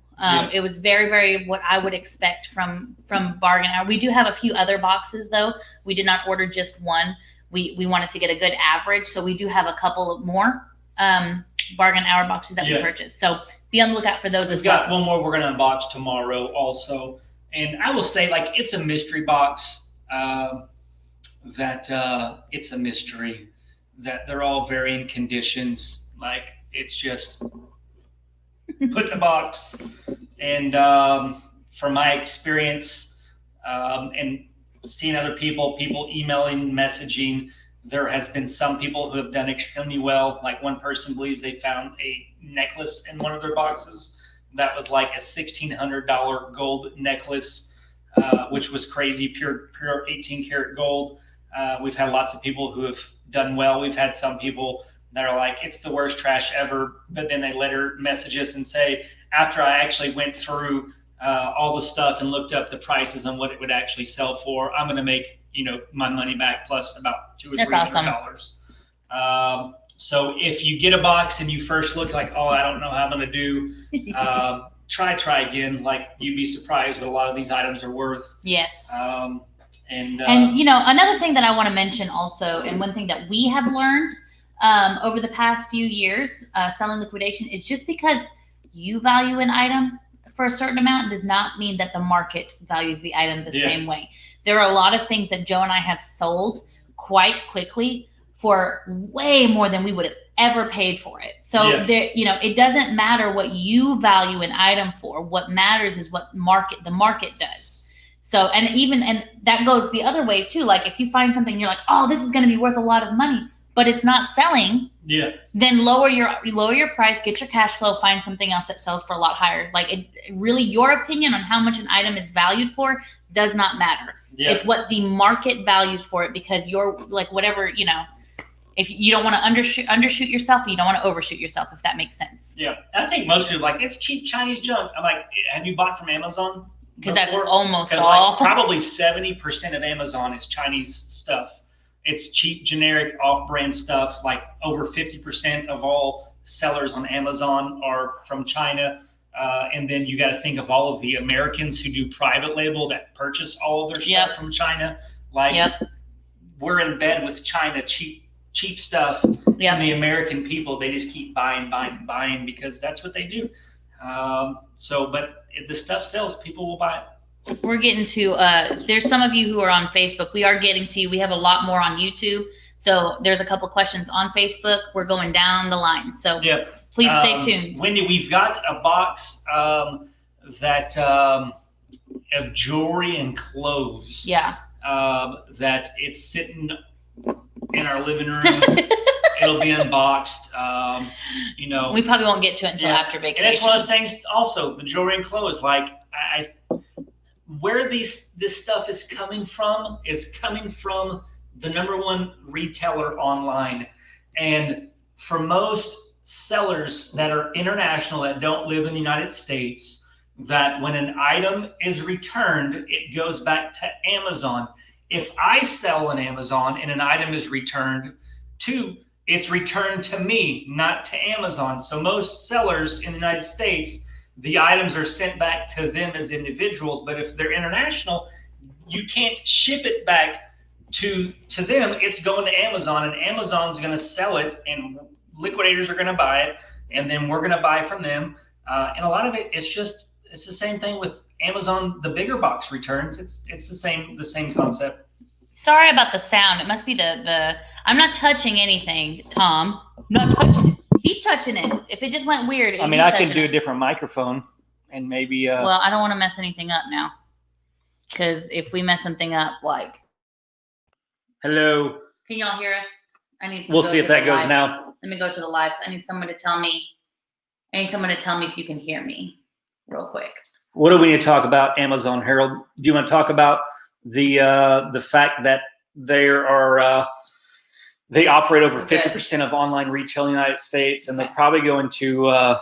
It was very, very what I would expect from Bargain Hour. We do have a few other boxes, though. We did not order just one. We wanted to get a good average, so we do have a couple of more Bargain Hour boxes that we purchased. So be on the lookout for those as well. We've got one more we're going to unbox tomorrow also. And I will say, like, it's a mystery box that it's a mystery that they're all varying conditions. Like, it's just put in a box. And from my experience and seeing other people emailing, messaging, there has been some people who have done extremely well. Like, one person believes they found a necklace in one of their boxes that was like a $1,600 gold necklace, which was crazy, pure 18 karat gold. We've had lots of people who have done well. We've had some people that are like, it's the worst trash ever, but then they later message us and say, after I actually went through all the stuff and looked up the prices and what it would actually sell for, I'm going to make my money back plus about $200 or $300. So if you get a box and you first look like, oh, I don't know how I'm going to do, try again. Like, you'd be surprised what a lot of these items are worth. Yes. And another thing that I want to mention also, and one thing that we have learned over the past few years selling liquidation, is just because you value an item for a certain amount does not mean that the market values the item the same way. There are a lot of things that Joe and I have sold quite quickly for way more than we would have ever paid for it. So there, it doesn't matter what you value an item for. What matters is what the market does. So, and that goes the other way too. Like, if you find something, you're like, oh, this is going to be worth a lot of money, but it's not selling. Then lower your price, get your cash flow, find something else that sells for a lot higher. Like, really, your opinion on how much an item is valued for does not matter. It's what the market values for it, because you're like, whatever, if you don't want to undershoot yourself, you don't want to overshoot yourself, if that makes sense. I think most people are like, it's cheap Chinese junk. I'm like, have you bought from Amazon? Because that's almost all. Like, probably 70% of Amazon is Chinese stuff. It's cheap, generic, off-brand stuff. Like, over 50% of all sellers on Amazon are from China. And then you got to think of all of the Americans who do private label that purchase all of their stuff from China. Like, we're in bed with China, cheap stuff. And the American people, they just keep buying because that's what they do. But if the stuff sells, people will buy it. We're getting to, there's some of you who are on Facebook. We are getting to you. We have a lot more on YouTube. So there's a couple questions on Facebook. We're going down the line. So please stay tuned. Wendy, we've got a box that of jewelry and clothes. That it's sitting in our living room. It'll be unboxed. We probably won't get to it until after vacation. And it's one of those things also, the jewelry and clothes. Like, where this stuff is coming from the number one retailer online. And for most sellers that are international, that don't live in the United States, that when an item is returned, it goes back to Amazon. If I sell on Amazon and an item is returned it's returned to me, not to Amazon. So most sellers in the United States, the items are sent back to them as individuals. But if they're international, you can't ship it back to them. It's going to Amazon, and Amazon's going to sell it, and liquidators are going to buy it, and then we're going to buy from them. And a lot of it's the same thing with Amazon. The bigger box returns, it's the same concept. Sorry about the sound. It must be the I'm not touching anything, Tom. I'm not touching it. He's touching it. If it just went weird, I mean, I could do a different microphone and maybe. Well, I don't want to mess anything up now, because if we mess something up, like. Hello. Can y'all hear us? We'll see if that goes now. Let me go to the live. I need someone to tell me. If you can hear me, real quick. What do we need to talk about, Amazon, Harold? Do you want to talk about the fact that they operate over 50% of online retail in the United States, and they're probably going to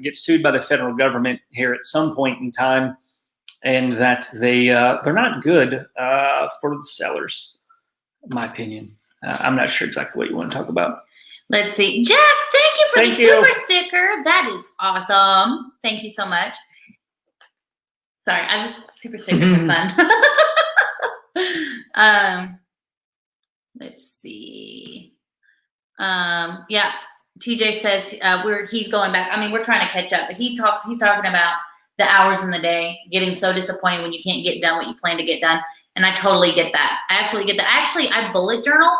get sued by the federal government here at some point in time. and that they're not good for the sellers, in my opinion. I'm not sure exactly what you want to talk about. Let's see. Jack, thank you for Thank the you. super sticker. That is awesome. Thank you so much. Sorry, super stickers are fun. Let's see. Yeah, TJ says he's going back. I mean, we're trying to catch up, but he's talking about the hours in the day, getting so disappointed when you can't get done what you plan to get done. And I totally get that. I absolutely get that. Actually, I bullet journal.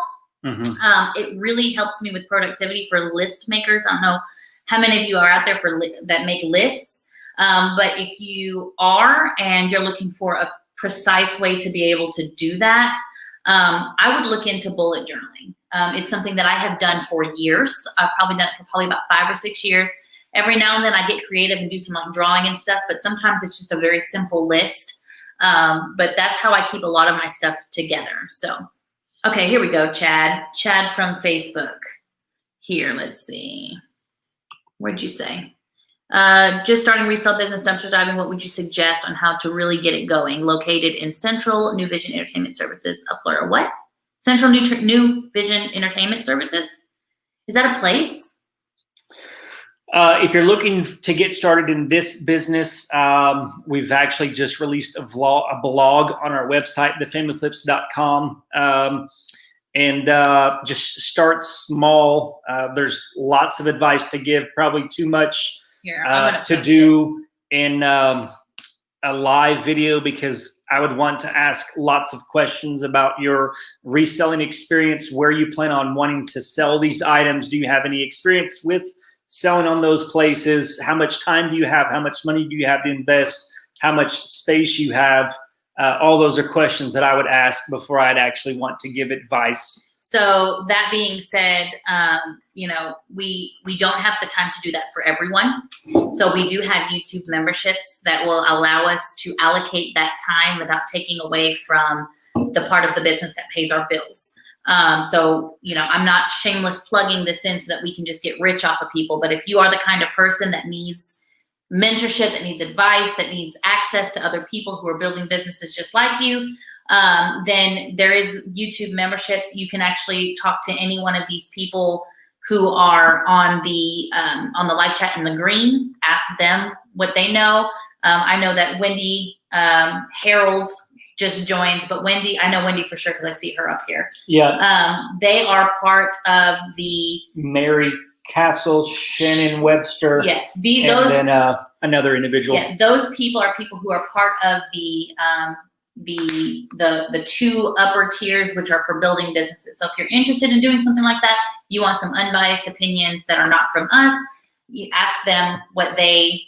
It really helps me with productivity for list makers. I don't know how many of you are out there that make lists. But if you are and you're looking for a precise way to be able to do that, I would look into bullet journaling. It's something that I have done for years. I've probably done it for probably about 5 or 6 years. Every now and then I get creative and do some like drawing and stuff, but sometimes it's just a very simple list. But that's how I keep a lot of my stuff together. So, okay, here we go, Chad. Chad from Facebook. Here, let's see. What'd you say? Just starting resale business, dumpster diving. What would you suggest on how to really get it going? Located in Central New Vision Entertainment Services of Florida. What? Central New Vision Entertainment Services? Is that a place? If you're looking to get started in this business, we've actually just released a blog on our website, thefamilyflips.com. And just start small. There's lots of advice to give, probably too much to do in a live video, because I would want to ask lots of questions about your reselling experience, where you plan on wanting to sell these items. Do you have any experience with selling on those places? How much time do you have? How much money do you have to invest? How much space you have? All those are questions that I would ask before I'd actually want to give advice. So that being said, we don't have the time to do that for everyone. So we do have YouTube memberships that will allow us to allocate that time without taking away from the part of the business that pays our bills. So, I'm not shameless plugging this in so that we can just get rich off of people. But if you are the kind of person that needs mentorship, that needs advice, that needs access to other people who are building businesses just like you, then there is YouTube memberships. You can actually talk to any one of these people who are on the live chat in the green. Ask them what they know. I know that Wendy Harold just joined, but I know Wendy for sure because I see her up here. Yeah. They are part of the Mary Castle, Shannon Webster. Yes. And then another individual. Yeah, those people are people who are part of the 2 upper tiers, which are for building businesses. So if you're interested in doing something like that, you want some unbiased opinions that are not from us, you ask them what they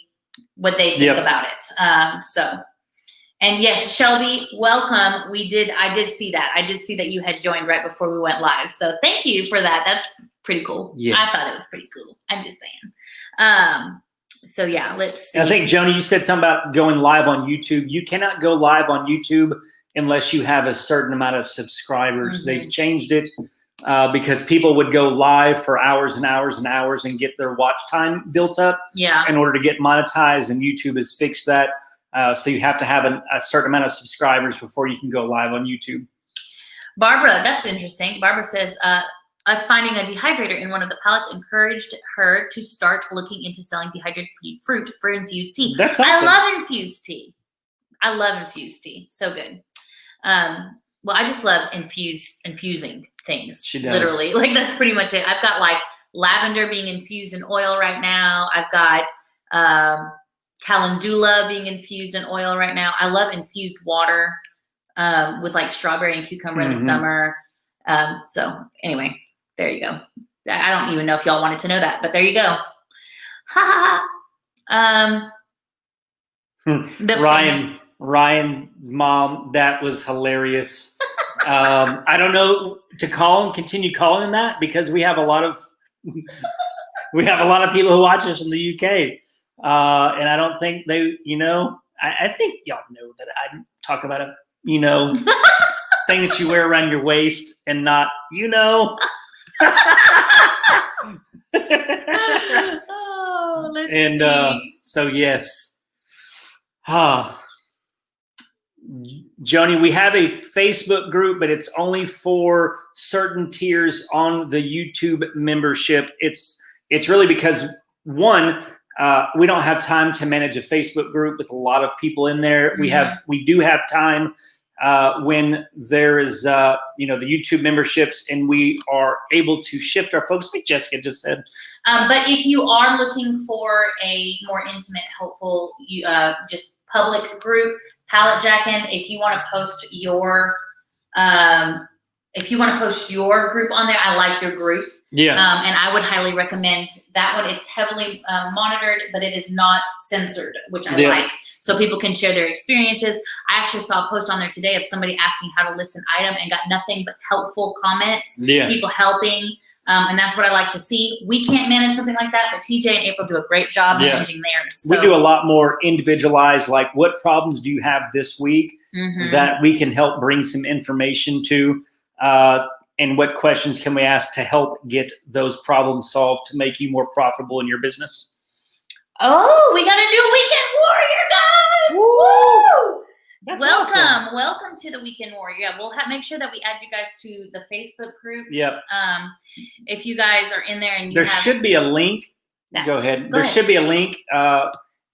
think about it. And yes, Shelby, welcome. I did see that. I did see that you had joined right before we went live. So thank you for that. That's pretty cool. Yes. I thought it was pretty cool. I'm just saying. So yeah, let's see. I think, Joni, you said something about going live on YouTube. You cannot go live on YouTube unless you have a certain amount of subscribers. Mm-hmm. They've changed it because people would go live for hours and hours and hours and get their watch time built up in order to get monetized, and YouTube has fixed that. So you have to have a certain amount of subscribers before you can go live on YouTube. Barbara, that's interesting. Barbara says, us finding a dehydrator in one of the pallets encouraged her to start looking into selling dehydrated fruit for infused tea. That's awesome. I love infused tea. So good. Well, I just love infusing things. She does. Literally. Like, that's pretty much it. I've got like lavender being infused in oil right now. I've got calendula being infused in oil right now. I love infused water with like strawberry and cucumber in the summer. So anyway, there you go. I don't even know if y'all wanted to know that, but there you go. Ha ha. Ryan's mom, that was hilarious. I don't know to continue calling him that, because we have a lot of people who watch us in the UK. And I don't think they, I think y'all know that I talk about a, thing that you wear around your waist and not, Oh, let's see. So yes. Joni, we have a Facebook group, but it's only for certain tiers on the YouTube membership. It's really because, one, we don't have time to manage a Facebook group with a lot of people in there. We do have time when there is the YouTube memberships, and we are able to shift our focus, like Jessica just said. But if you are looking for a more intimate, helpful, just public group, Pallet Jackin', if you want to post your group on there, I like your group. Yeah. And I would highly recommend that one. It's heavily monitored, but it is not censored, which I like. So people can share their experiences. I actually saw a post on there today of somebody asking how to list an item and got nothing but helpful comments, people helping. And that's what I like to see. We can't manage something like that, but TJ and April do a great job managing theirs. So. We do a lot more individualized, like what problems do you have this week that we can help bring some information to, and what questions can we ask to help get those problems solved to make you more profitable in your business. Oh, we got a new Weekend Warrior, guys! Woo! That's awesome. Welcome to the Weekend Warrior. Yeah, we'll make sure that we add you guys to the Facebook group. Yep. If you guys are in there and there should be a link. Go ahead. There should be a link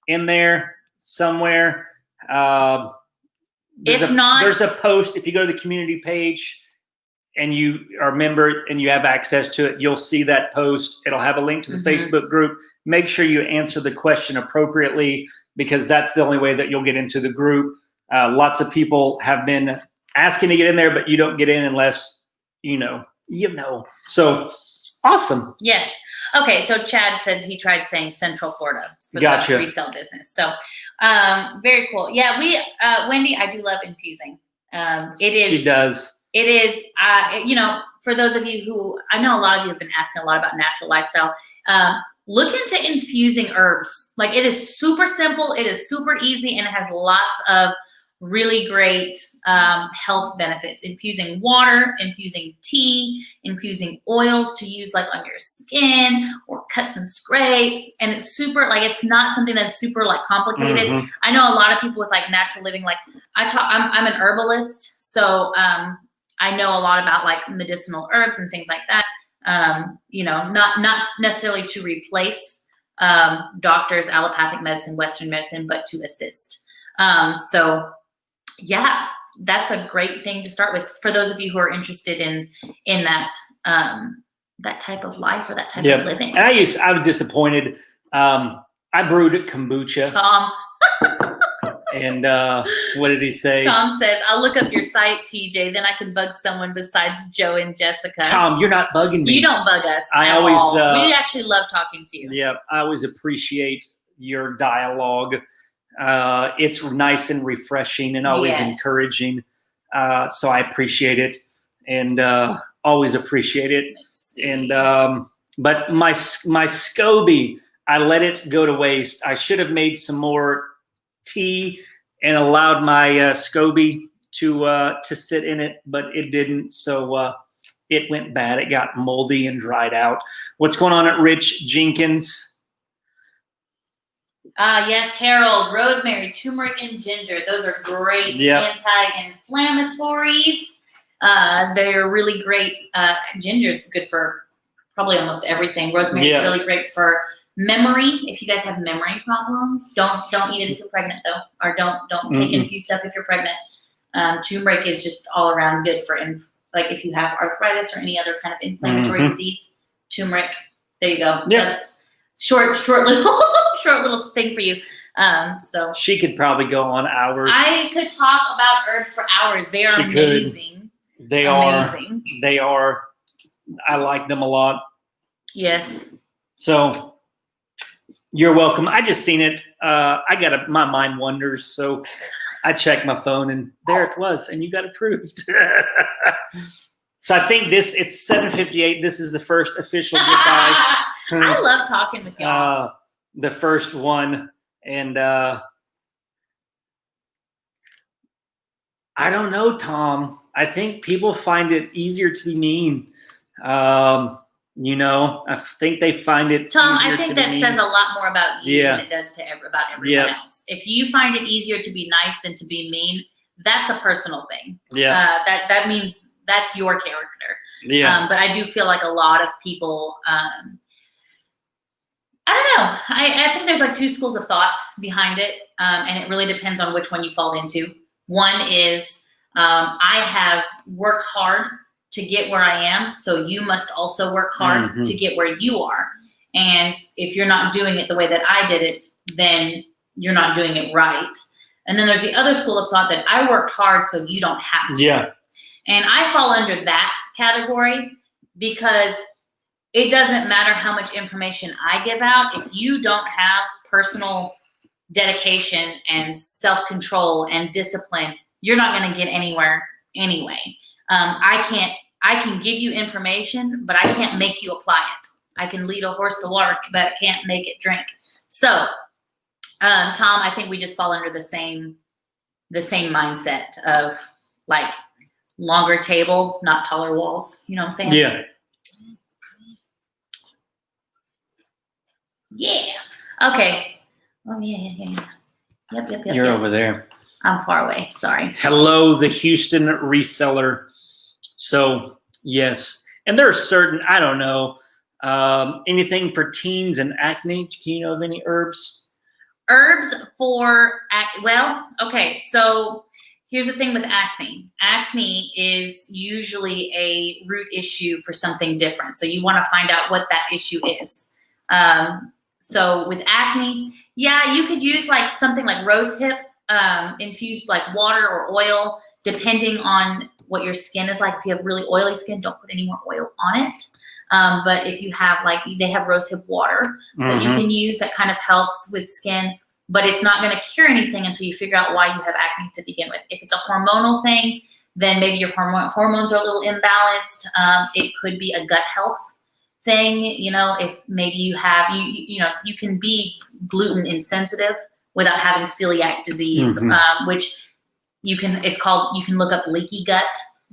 in there somewhere. If not, there's a post. If you go to the community page and you are a member and you have access to it, you'll see that post. It'll have a link to the Facebook group. Make sure you answer the question appropriately, because that's the only way that you'll get into the group. Lots of people have been asking to get in there, but you don't get in unless you know. So awesome. Yes. Okay. So Chad said he tried saying Central Florida for the resale business. So very cool. Yeah. Wendy, I do love infusing. It is. She does. It is. For those of you who, I know a lot of you have been asking a lot about natural lifestyle. Look into infusing herbs. Like, it is super simple. It is super easy, and it has lots of really great health benefits. Infusing water, infusing tea, infusing oils to use like on your skin or cuts and scrapes. And it's super, like, it's not something that's super like complicated. I know a lot of people with like natural living, like I'm an herbalist. So I know a lot about like medicinal herbs and things like that. Not necessarily to replace doctors, allopathic medicine, Western medicine, but to assist. So yeah, that's a great thing to start with for those of you who are interested in that that type of life or that type of living. And I was disappointed. I brewed kombucha. Tom. And what did he say? Tom says, I'll look up your site, TJ, then I can bug someone besides Joe and Jessica. Tom, you're not bugging me. You don't bug us. We actually love talking to you. Yeah, I always appreciate your dialogue. It's nice and refreshing and always encouraging. So I appreciate it, and always appreciate it. And but my SCOBY, I let it go to waste. I should have made some more tea and allowed my SCOBY to sit in it, but it didn't. So it went bad. It got moldy and dried out. What's going on at Rich Jenkins? Yes, Harold, rosemary, turmeric, and ginger. Those are great anti-inflammatories. They're really great. Ginger is good for probably almost everything. Rosemary is really great for memory. If you guys have memory problems, don't eat it if you're pregnant though, or don't take infused stuff if you're pregnant. Turmeric is just all around good for like if you have arthritis or any other kind of inflammatory disease. Turmeric, there you go. That's short little thing for you. So she could probably go on hours. I could talk about herbs for hours. They are amazing. They are. I like them a lot. Yes. So you're welcome. I just seen it. My mind wanders, so I checked my phone and there it was, and you got approved. So I think it's 7:58. This is the first official goodbye. I love talking with y'all. The first one, and I don't know, Tom. I think people find it easier to be mean. I think they find it Tom, easier I think to that be says mean. a lot more about you than it does about everyone else. If you find it easier to be nice than to be mean, that's a personal thing. Yeah. That means that's your character. Yeah. But I do feel like a lot of people, I don't know. I think there's like two schools of thought behind it, and it really depends on which one you fall into. One is I have worked hard to get where I am, so you must also work hard to get where you are. And if you're not doing it the way that I did it, then you're not doing it right. And then there's the other school of thought that I worked hard so you don't have to. Yeah. And I fall under that category because it doesn't matter how much information I give out. If you don't have personal dedication and self-control and discipline, you're not going to get anywhere anyway. I can give you information, but I can't make you apply it. I can lead a horse to water, but I can't make it drink. So, Tom, I think we just fall under the same mindset of like longer table, not taller walls. You know what I'm saying? Yeah. Yeah. Okay. Oh yeah. Yep. You're over there. I'm far away. Sorry. Hello, the Houston reseller. So yes, and there are certain, I don't know, anything for teens and acne. Do you know of any herbs? Herbs for well, okay. So here's the thing with acne. Acne is usually a root issue for something different. So you want to find out what that issue is. So with acne, yeah, you could use like something like rosehip, infused like water or oil, depending on what your skin is like. If you have really oily skin, don't put any more oil on it. But if you have they have rosehip water that you can use that kind of helps with skin, but it's not going to cure anything until you figure out why you have acne to begin with. If it's a hormonal thing, then maybe your hormones are a little imbalanced. It could be a gut health thing. If maybe you have, you can be gluten insensitive without having celiac disease, which you can look up leaky gut,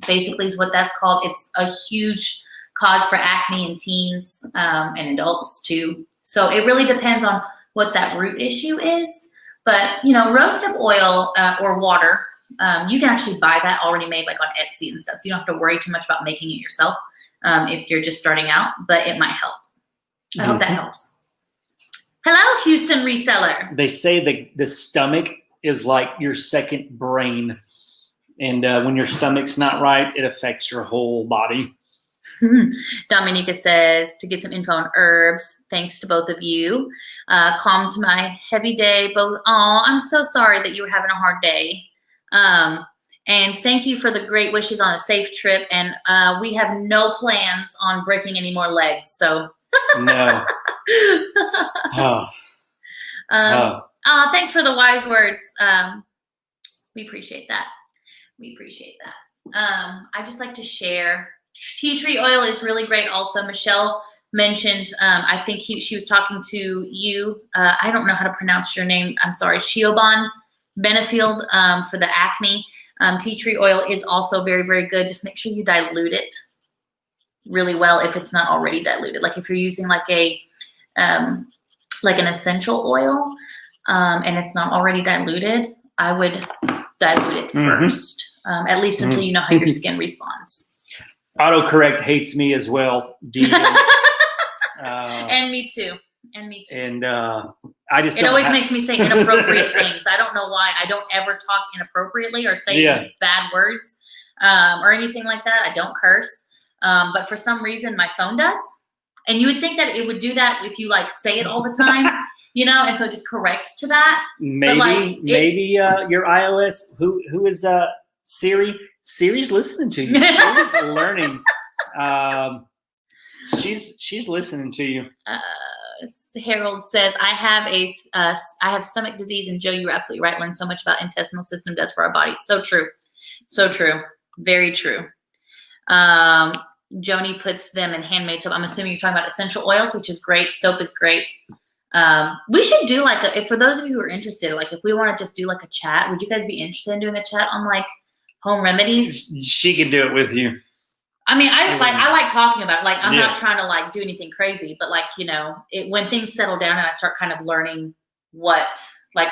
basically is what that's called. It's a huge cause for acne in teens and adults too. So it really depends on what that root issue is. But, rosehip oil or water, you can actually buy that already made like on Etsy and stuff. So you don't have to worry too much about making it yourself if you're just starting out, but it might help. I hope that helps. Hello, Houston reseller. They say the stomach is like your second brain. And when your stomach's not right, it affects your whole body. Dominica says to get some info on herbs. Thanks to both of you. Calmed my heavy day. Both. Oh, I'm so sorry that you were having a hard day. And thank you for the great wishes on a safe trip. And we have no plans on breaking any more legs. So no. Thanks for the wise words. We appreciate that. I just like to share. Tea tree oil is really great. Also, Michelle mentioned, I think she was talking to you. I don't know how to pronounce your name. I'm sorry. Shioban Benefield for the acne. Tea tree oil is also very, very good. Just make sure you dilute it really well if it's not already diluted. Like if you're using like an essential oil and it's not already diluted, I would dilute it first, at least until you know how your skin responds. Autocorrect hates me as well. And me too. And I just it always makes me say inappropriate things. I don't know why. I don't ever talk inappropriately or say bad words or anything like that. I don't curse. But for some reason, my phone does. And you would think that it would do that if you like say it all the time, and so it just corrects to that. Maybe your iOS, who is Siri? Siri's listening to you. Siri's learning. She's listening to you. Harold says, I have stomach disease, and Joe, you were absolutely right. Learn so much about intestinal system does for our body. So true. Very true. Joni puts them in handmade soap. I'm assuming you're talking about essential oils, which is great. Soap is great. We should do for those of you who are interested, like if we want to just do like a chat, would you guys be interested in doing a chat on like home remedies? She can do it with you. I mean, I like talking about it. Like, I'm not trying to like do anything crazy, but like, when things settle down and I start kind of learning what like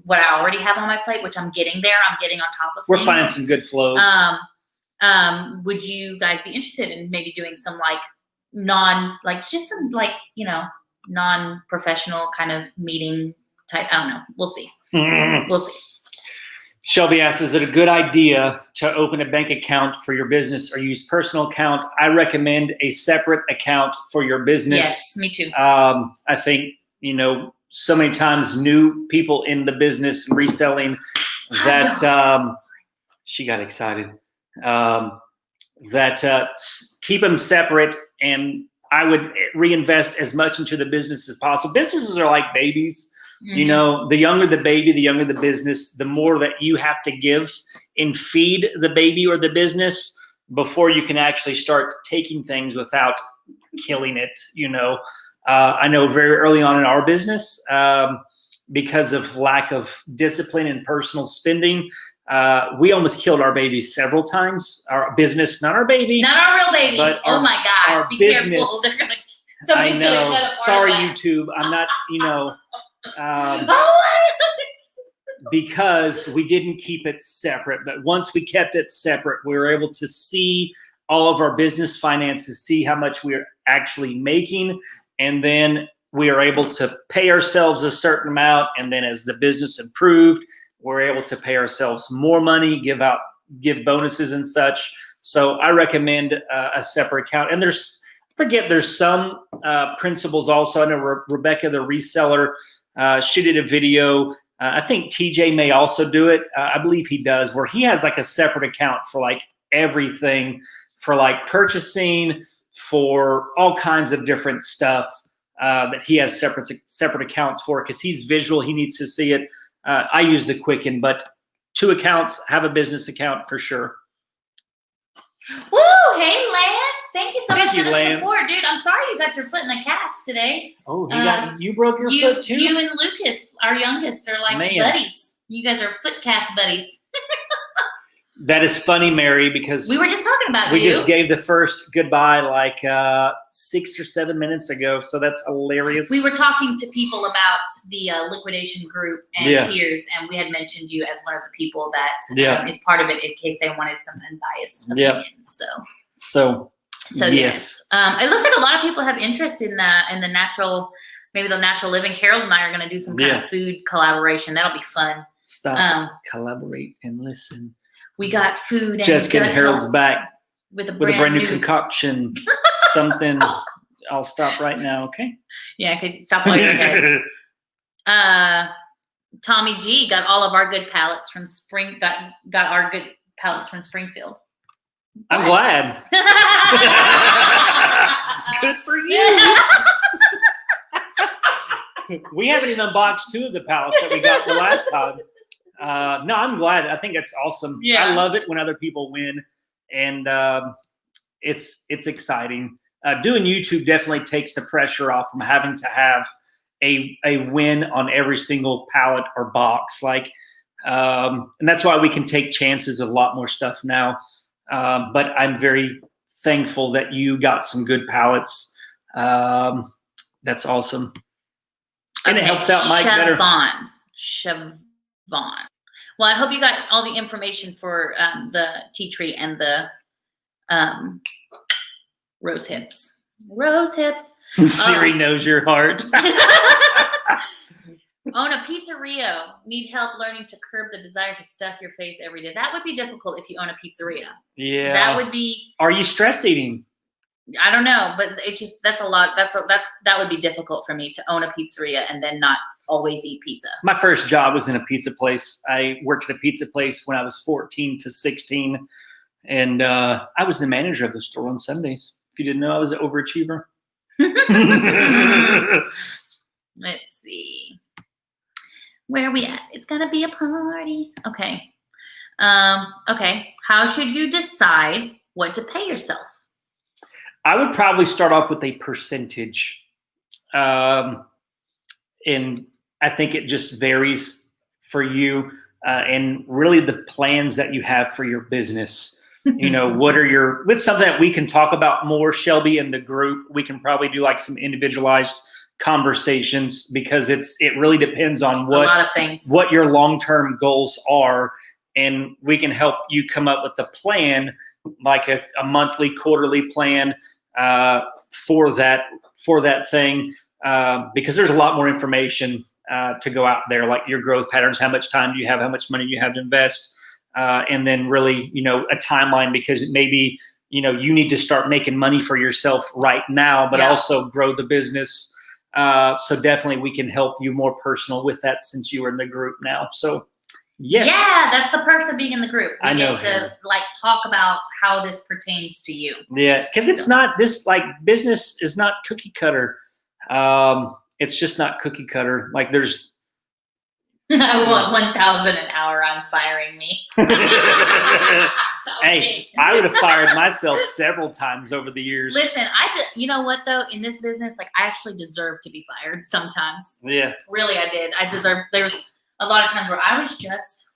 what I already have on my plate, which I'm getting there. I'm getting on top of We're things. finding some good flows. Would you guys be interested in maybe doing some just some non-professional kind of meeting type? I don't know. We'll see. We'll see. Shelby asks, is it a good idea to open a bank account for your business or use personal account? I recommend a separate account for your business. Yes, me too. I think, so many times new people in the business and reselling that she got excited. Keep them separate, and I would reinvest as much into the business as possible. Businesses are like babies. Mm-hmm. The younger the baby, the younger the business, the more that you have to give and feed the baby or the business before you can actually start taking things without killing it. I know very early on in our business, because of lack of discipline and personal spending, we almost killed our baby several times. Our business, not our baby. Not our real baby. But oh my gosh. Be careful. I know. Sorry, YouTube. I'm not, because we didn't keep it separate. But once we kept it separate, we were able to see all of our business finances, see how much we're actually making. And then we are able to pay ourselves a certain amount. And then as the business improved, we're able to pay ourselves more money, give bonuses and such. So I recommend a separate account. And there's some principles also. I know Rebecca, the reseller, she did a video. I think TJ may also do it. I believe he does, where he has like a separate account for like everything, for like purchasing, for all kinds of different stuff that he has separate accounts for, because he's visual. He needs to see it. I use the Quicken, but 2 accounts, have a business account for sure. Woo! Hey, Lance. Thank you so much for the support, dude. I'm sorry you got your foot in the cast today. Oh, you broke your foot too? You and Lucas, our youngest, are like buddies. You guys are foot cast buddies. That is funny, Mary, because we were just talking about we just gave the first goodbye like 6 or 7 minutes ago. So that's hilarious. We were talking to people about the liquidation group and Tears, and we had mentioned you as one of the people that is part of it in case they wanted some unbiased opinions. So yes. It looks like a lot of people have interest in the natural living. Harold and I are going to do some kind of food collaboration. That'll be fun. Stop, collaborate, and listen. We got food. And Jessica and Harold's back with a brand new concoction. Something. I'll stop right now. Okay. Yeah. Okay. Stop while you're ahead. Tommy G got all of our good pallets from got our good pallets from Springfield. I'm glad. Good for you. We haven't even unboxed 2 of the pallets that we got the last time. No, I'm glad. I think it's awesome. Yeah. I love it when other people win, and it's exciting. Doing YouTube definitely takes the pressure off from having to have a win on every single pallet or box. And that's why we can take chances with a lot more stuff now. But I'm very thankful that you got some good pallets. That's awesome. And it helps out Mike better. Siobhan. Well, I hope you got all the information for the tea tree and the rose hips. Rose hips. Siri knows your heart. Own a pizzeria. Need help learning to curb the desire to stuff your face every day. That would be difficult if you own a pizzeria. Yeah. That would be. Are you stress eating? I don't know, but it's just that's a lot. That would be difficult for me to own a pizzeria and then not always eat pizza. My first job was in a pizza place. I worked at a pizza place when I was 14 to 16, and I was the manager of the store on Sundays. If you didn't know, I was an overachiever. Let's see. Where are we at? It's gonna be a party. Okay. Okay. How should you decide what to pay yourself? I would probably start off with a percentage. And I think it just varies for you and really the plans that you have for your business. With something that we can talk about more, Shelby, in the group, we can probably do like some individualized conversations because it really depends on A lot of things. what your long-term goals are, and we can help you come up with a plan, like a monthly, quarterly plan for that thing, because there's a lot more information to go out there, like your growth patterns, how much time do you have, how much money you have to invest, and then really, a timeline, because maybe, you need to start making money for yourself right now, but also grow the business. So definitely we can help you more personal with that since you are in the group now. So yes. Yeah, that's the perks of being in the group. We I know, get to talk about how this pertains to you. Yeah, because it's not this, business is not cookie cutter. It's just not cookie cutter. Like there's I want 1,000 an hour on firing me. Hey, I would have fired myself several times over the years. Listen, you know what though? In this business, I actually deserve to be fired sometimes. Yeah. Really, I did. There's a lot of times where I was just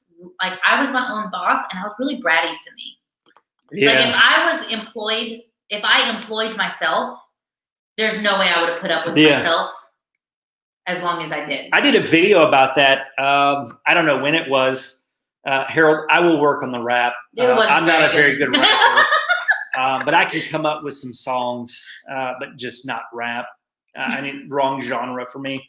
I was my own boss and I was really bratty to me. Yeah. If I employed myself, there's no way I would have put up with myself as long as I did. I did a video about that. I don't know when it was. Harold, I will work on the rap. I'm not a very good rapper, but I can come up with some songs, but just not rap. I mean, wrong genre for me.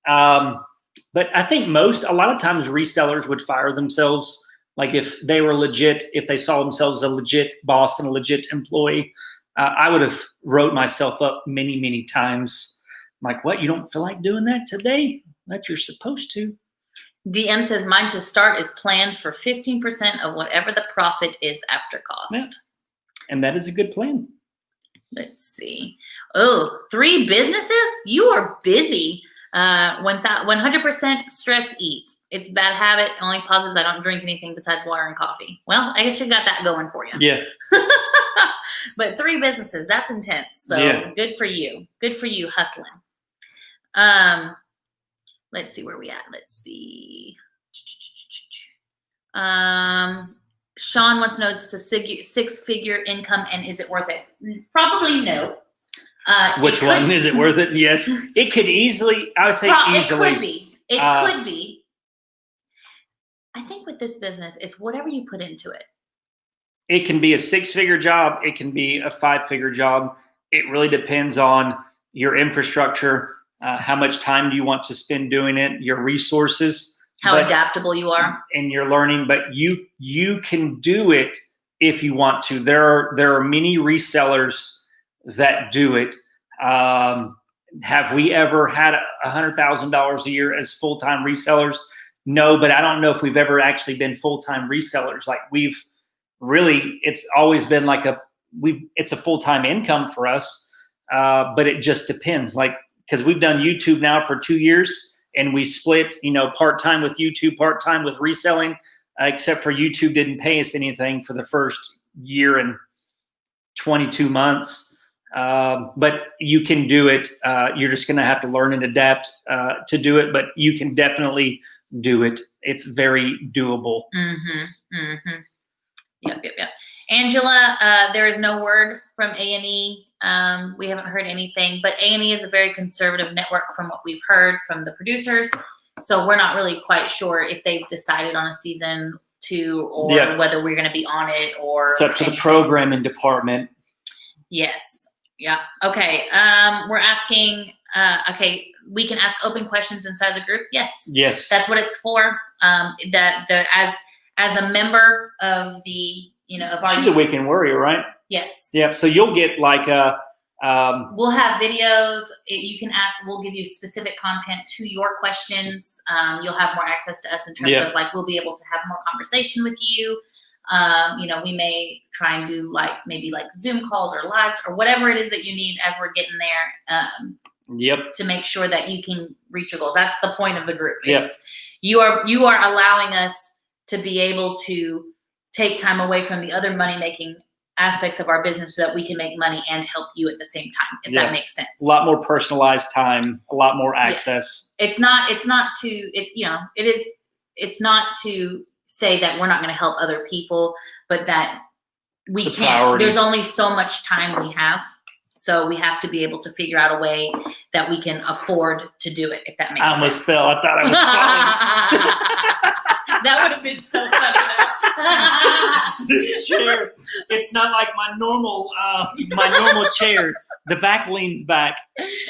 But I think a lot of times resellers would fire themselves. Like if they were legit, if they saw themselves as a legit boss and a legit employee, I would have wrote myself up many, many times. I'm like, what? You don't feel like doing that today? That you're supposed to. DM says mine to start is planned for 15% of whatever the profit is after cost. Yeah. And that is a good plan. Let's see. Oh, 3 businesses? You are busy. 100% stress eat. It's a bad habit. Only positives, I don't drink anything besides water and coffee. Well, I guess you got that going for you. Yeah. But 3 businesses, that's intense. So good for you. Good for you hustling. Let's see where we at. Let's see. Sean wants to know, is this a 6-figure income and is it worth it? Probably no. Which one is it worth it? Yes. It could easily, I would say easily. It could be. It could be. I think with this business, it's whatever you put into it. It can be a 6-figure job. It can be a 5-figure job. It really depends on your infrastructure, how much time do you want to spend doing it, your resources. How adaptable you are. And your learning, but you can do it if you want to. There are many resellers that do it. Have we ever had $100,000 a year as full-time resellers? No, but I don't know if we've ever actually been full-time resellers. Like it's always been it's a full-time income for us. But it just depends. Because we've done YouTube now for 2 years and we split, part-time with YouTube, part-time with reselling, except for YouTube didn't pay us anything for the first year and 22 months. But you can do it. You're just going to have to learn and adapt to do it, but you can definitely do it. It's very doable. Mm-hmm. Mm-hmm. Yep. Angela, there is no word from A&E. We haven't heard anything, but A&E is a very conservative network from what we've heard from the producers. So we're not really quite sure if they've decided on a season 2 or whether we're going to be on it or it's up to the programming department. Yes. Yeah. Okay. We're asking, we can ask open questions inside the group. Yes. Yes. That's what it's for. As a member of the, of our. She's a weekend warrior, right? Yes. Yeah. So you'll get we'll have videos. You can ask. We'll give you specific content to your questions. You'll have more access to us in terms of we'll be able to have more conversation with you. We may try and do maybe Zoom calls or lives or whatever it is that you need as we're getting there. To make sure that you can reach your goals. That's the point of the group. You are allowing us to be able to take time away from the other money-making aspects of our business so that we can make money and help you at the same time, if that makes sense. A lot more personalized time, a lot more access. It's not to say that we're not going to help other people, but that we can't. There's only so much time we have. So we have to be able to figure out a way that we can afford to do it, if that makes sense. I almost fell. I thought I was falling. That would have been so funny. This chair, it's not like my normal chair. The back leans back.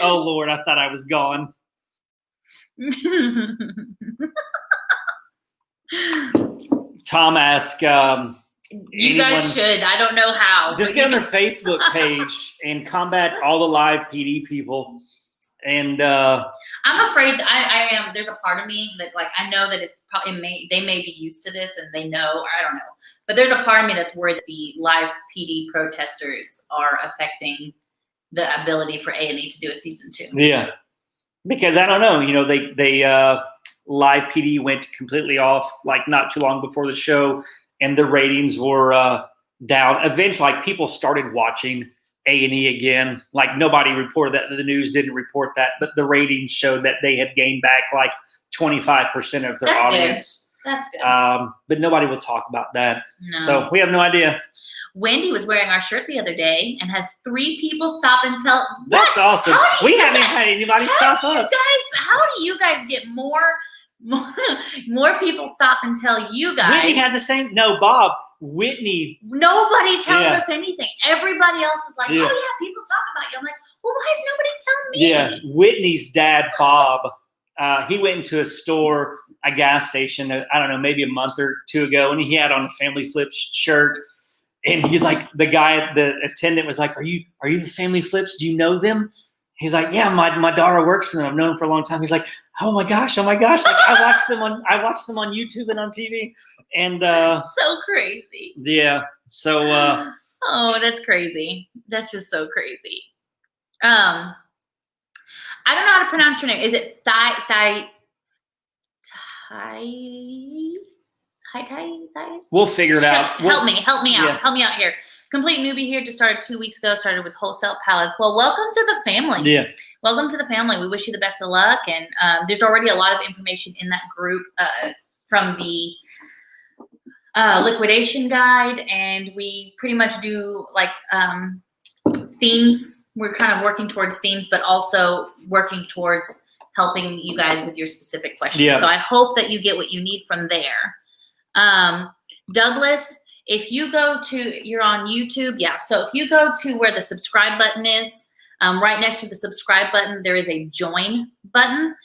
Oh, Lord, I thought I was gone. Tom asked, you guys should. I don't know how. Just get on their Facebook page and combat all the live PD people. And I'm afraid I am. There's a part of me that, like, I know that it's probably they may be used to this and they know, or I don't know. But there's a part of me that's worried that the live PD protesters are affecting the ability for A&E to do a season 2. Yeah, because I don't know. You know, they live PD went completely off like not too long before the show. And the ratings were down. Eventually, like, people started watching A&E again. Like, nobody reported that. The news didn't report that. But the ratings showed that they had gained back like 25% of their audience. Good. That's good. But nobody will talk about that. No. So we have no idea. Wendy was wearing our shirt the other day and has 3 people stop and tell. That's awesome. We haven't had anybody stop us. How do you guys get more people stop and tell you guys? Whitney had the same. No, Bob. Whitney. Nobody tells us anything. Everybody else is like, oh yeah, people talk about you. I'm like, well, why is nobody telling me? Yeah, Whitney's dad, Bob. He went into a store, a gas station. I don't know, maybe a month or 2 ago, and he had on a Family Flips shirt. And he's like, the attendant was like, "Are you the Family Flips? Do you know them?" He's like, "Yeah, my daughter works for them. I've known them for a long time." He's like, "Oh my gosh!" Like, I watched them on YouTube and on TV, and so crazy. Yeah. So. Oh, that's crazy. That's just so crazy. I don't know how to pronounce your name. Is it Thais? We'll figure it out. Help me out. Yeah. Help me out here. Complete newbie here. Just started 2 weeks ago. Started with wholesale pallets. Well, welcome to the family. Yeah. Welcome to the family. We wish you the best of luck. And there's already a lot of information in that group from the liquidation guide, and we pretty much do like themes. We're kind of working towards themes, but also working towards helping you guys with your specific questions. Yeah. So I hope that you get what you need from there. Douglas, if you go to, you're on YouTube. Yeah. So if you go to where the subscribe button is, right next to the subscribe button, there is a join button.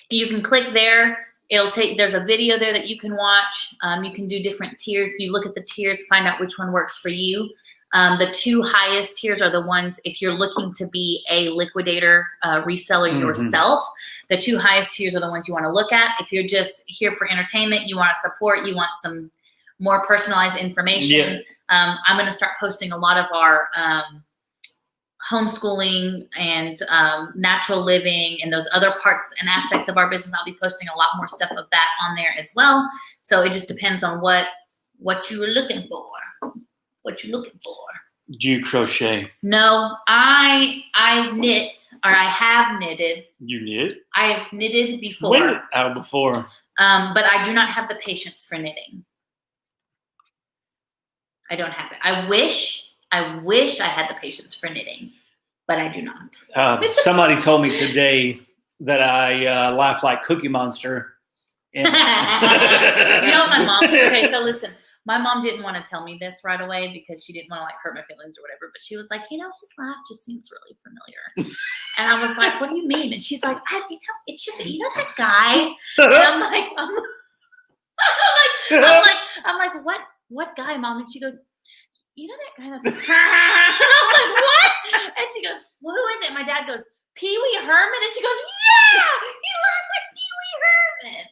You can click there. There's a video there that you can watch. You can do different tiers. You look at the tiers, find out which one works for you. The 2 highest tiers are the ones, if you're looking to be a liquidator, reseller yourself, the 2 highest tiers are the ones you want to look at. If you're just here for entertainment, you want to support, you want some more personalized information. Yeah. I'm going to start posting a lot of our homeschooling and natural living and those other parts and aspects of our business. I'll be posting a lot more stuff of that on there as well. So it just depends on what you're looking for. What you looking for? Do you crochet? No, I knit, or I have knitted. You knit? I have knitted before. When? Before. But I do not have the patience for knitting. I don't have it. I wish I had the patience for knitting, but I do not. Somebody told me today that I laugh like Cookie Monster. And you know what my mom? Okay, so listen. My mom didn't want to tell me this right away because she didn't want to like hurt my feelings or whatever. But she was like, his laugh just seems really familiar. And I was like, what do you mean? And she's like, it's just, that guy. And I'm like, what guy, Mom? And she goes, that guy that's. I'm like, what? And she goes, well, who is it? And my dad goes, Pee Wee Herman. And she goes, yeah, he laughs like Pee Wee Herman.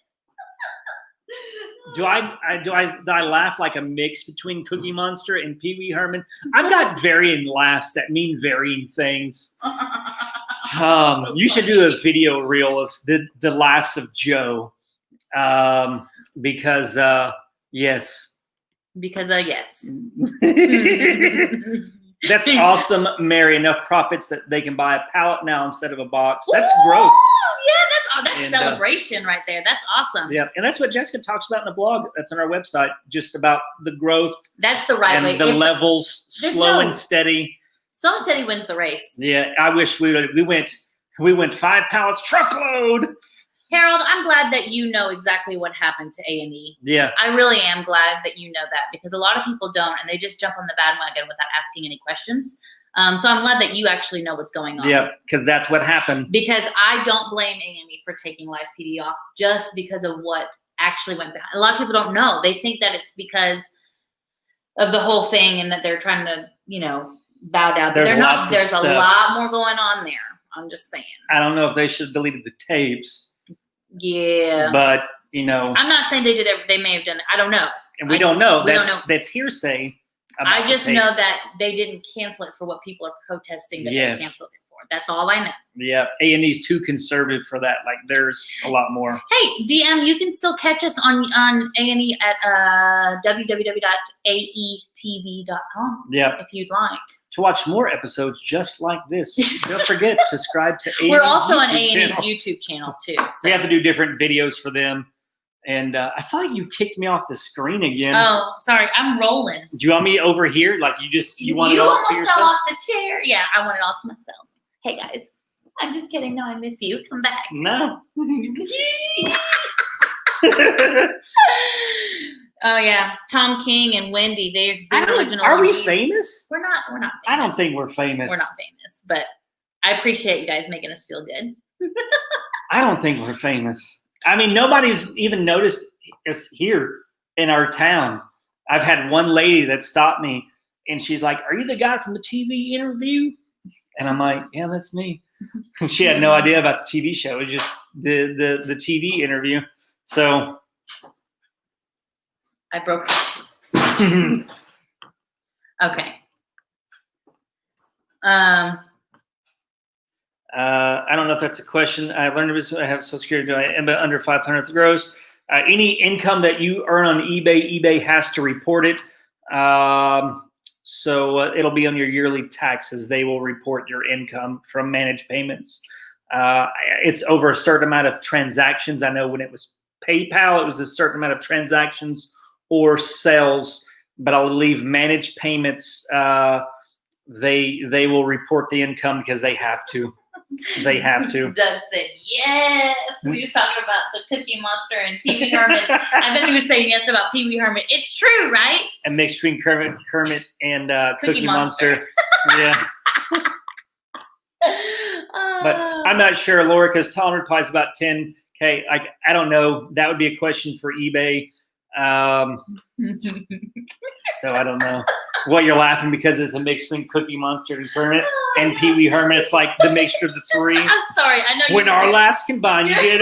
Do I laugh like a mix between Cookie Monster and Pee Wee Herman? I've got varying laughs that mean varying things. You should do a video reel of the laughs of Joe, because yes. Because yes. That's awesome, Mary. Enough profits that they can buy a pallet now instead of a box. That's growth. Yeah, that's celebration right there. That's awesome. Yeah, and that's what Jessica talks about in the blog. That's on our website, just about the growth. That's the right way. And the levels, slow and steady. Some said he wins the race. Yeah, I wish we went 5 pallets truckload. Harold, I'm glad that you know exactly what happened to A&E. Yeah. I really am glad that you know that, because a lot of people don't, and they just jump on the bandwagon without asking any questions. So I'm glad that you actually know what's going on. Yeah, because that's what happened. Because I don't blame A&E for taking live PD off just because of what actually went behind. A lot of people don't know. They think that it's because of the whole thing and that they're trying to, bow down. But they're not. There's a lot more going on there. I'm just saying. I don't know if they should have deleted the tapes. Yeah. But, I'm not saying they did it. They may have done it. I don't know. And we don't know. That's hearsay. I just know that they didn't cancel it for what people are protesting that they canceled it for. That's all I know. Yeah, A&E's too conservative for that. Like, there's a lot more. Hey, DM, you can still catch us on A&E at www.aetv.com. Yeah, if you'd like to watch more episodes just like this. Don't forget to subscribe to A&E's We're also YouTube on A&E's channel. YouTube channel too. So. We have to do different videos for them. And I feel like you kicked me off the screen again. Oh, sorry. I'm rolling. Do you want me over here? Like you want it all to yourself? You almost fell off the chair. Yeah, I want it all to myself. Hey, guys. I'm just kidding. No, I miss you. Come back. No. Oh, yeah. Tom King and Wendy. They're the original Are we OGs. famous? We're not famous. I don't think we're famous. We're not famous. But I appreciate you guys making us feel good. I don't think we're famous. I mean, nobody's even noticed us here in our town. I've had one lady that stopped me, and she's like, "Are you the guy from the TV interview?" And I'm like, "Yeah, that's me." And she had no idea about the TV show. It was just the TV interview. So I broke the Okay. I don't know if that's a question. I learned I have Social Security. I am under 500 gross. Any income that you earn on eBay has to report it. So it'll be on your yearly taxes. They will report your income from managed payments. It's over a certain amount of transactions. I know when it was PayPal, it was a certain amount of transactions or sales, but I'll leave managed payments. They will report the income because they have to. They have to. Doug said yes, because he was talking about the Cookie Monster and Pee Wee Herman. I bet he was saying yes about Pee Wee Herman. It's true, right? A mix between Kermit and Cookie Monster. Yeah. But I'm not sure, Laura, because Tom replies about 10K. I don't know. That would be a question for eBay. So I don't know. What, you're laughing because it's a mix between Cookie Monster and Kermit and Pee Wee Herman. It's like the mixture of the three. I'm sorry. I know. When our laughs combine, you get.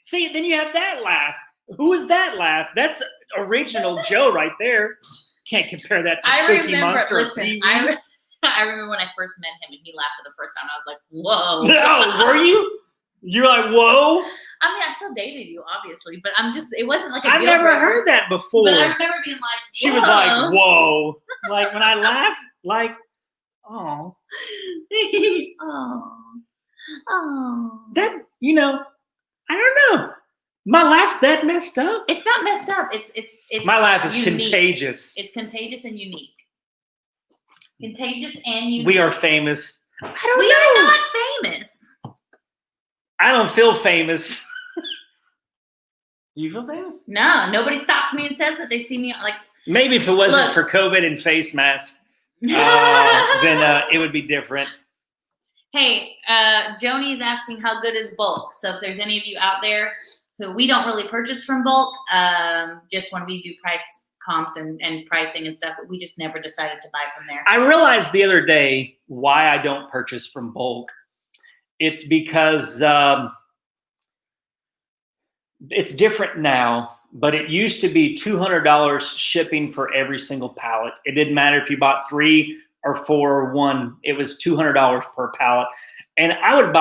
See, then you have that laugh. Who is that laugh? That's original Joe right there. Can't compare that to Cookie Monster. Listen, I remember when I first met him and he laughed for the first time. I was like, whoa. Oh, were you? You're like, whoa? I mean, I still dated you, obviously, but it wasn't like a I've never heard that before. But I remember being like, whoa. She was like, whoa. Like, when I laughed, like, oh. Oh. That, I don't know. My laugh's that messed up. It's not messed up. It's my laugh is unique. Contagious. It's contagious and unique. Contagious and unique. We are famous. I don't know. We are not famous. I don't feel famous. Do you feel famous? No, nobody stops me and says that they see me like. Maybe if it wasn't for COVID and face masks, then it would be different. Hey, Joni's asking how good is bulk. So if there's any of you out there who we don't really purchase from bulk, just when we do price comps and pricing and stuff, but we just never decided to buy from there. I realized the other day why I don't purchase from bulk. It's because it's different now, but it used to be $200 shipping for every single pallet. It didn't matter if you bought 3 or 4 or 1. It was $200 per pallet. And I would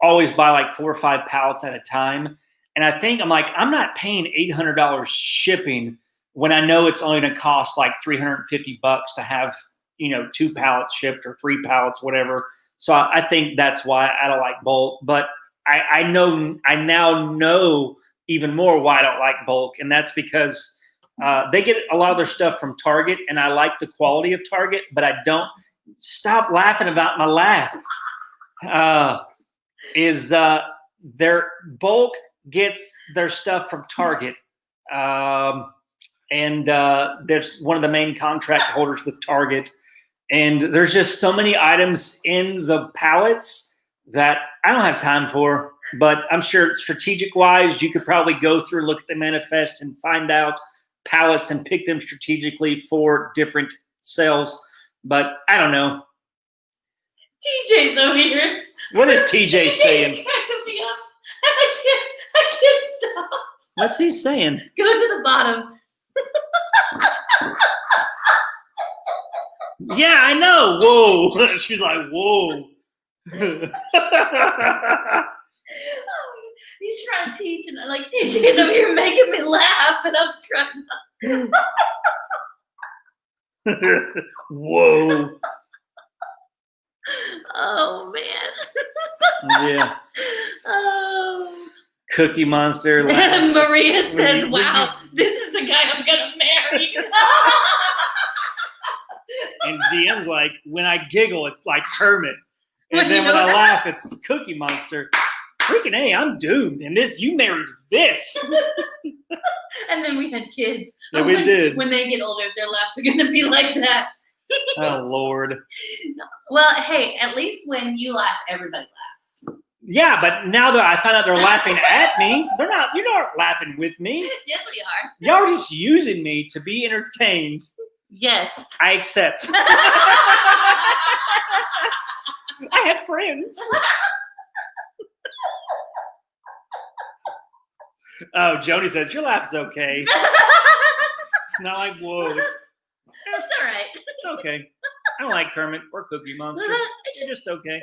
always buy like 4 or 5 pallets at a time. And I'm like, I'm not paying $800 shipping when I know it's only going to cost like $350 to have, 2 pallets shipped or 3 pallets, whatever. So I think that's why I don't like bulk. But I now know even more why I don't like bulk, and that's because They get a lot of their stuff from Target, and I like the quality of Target, but I don't. Stop laughing about my laugh. Their bulk gets their stuff from Target, and there's one of the main contract holders with Target, and there's just so many items in the pallets that I don't have time for. But I'm sure strategic wise, you could probably go through, look at the manifest, and find out pallets and pick them strategically for different sales. But I don't know. TJ's over here. What is TJ saying? Cracking me up. I can't stop. What's he saying? Go to the bottom. Yeah, I know. Whoa. She's like, whoa. He's trying to teach, and like TJ's over here making me laugh, and I'm crying. Whoa. Oh man. Yeah. Oh. Cookie Monster. Maria says, "Wow, this is the guy I'm gonna marry." And DM's like, when I giggle, it's like Kermit, and then when I laugh, it's the Cookie Monster. Freaking A, I'm doomed. And you married this. And then we had kids. Yeah, we did. When they get older, their laughs are gonna be like that. Oh Lord. Well, hey, at least when you laugh, everybody laughs. Yeah, but now that I find out they're laughing at me, you're not laughing with me. Yes, we are. Y'all are just using me to be entertained. Yes. I accept. I have friends. Oh, Joni says, your laugh's okay. It's not like, whoa. It's all right. It's okay. I don't like Kermit or Cookie Monster. It's just okay.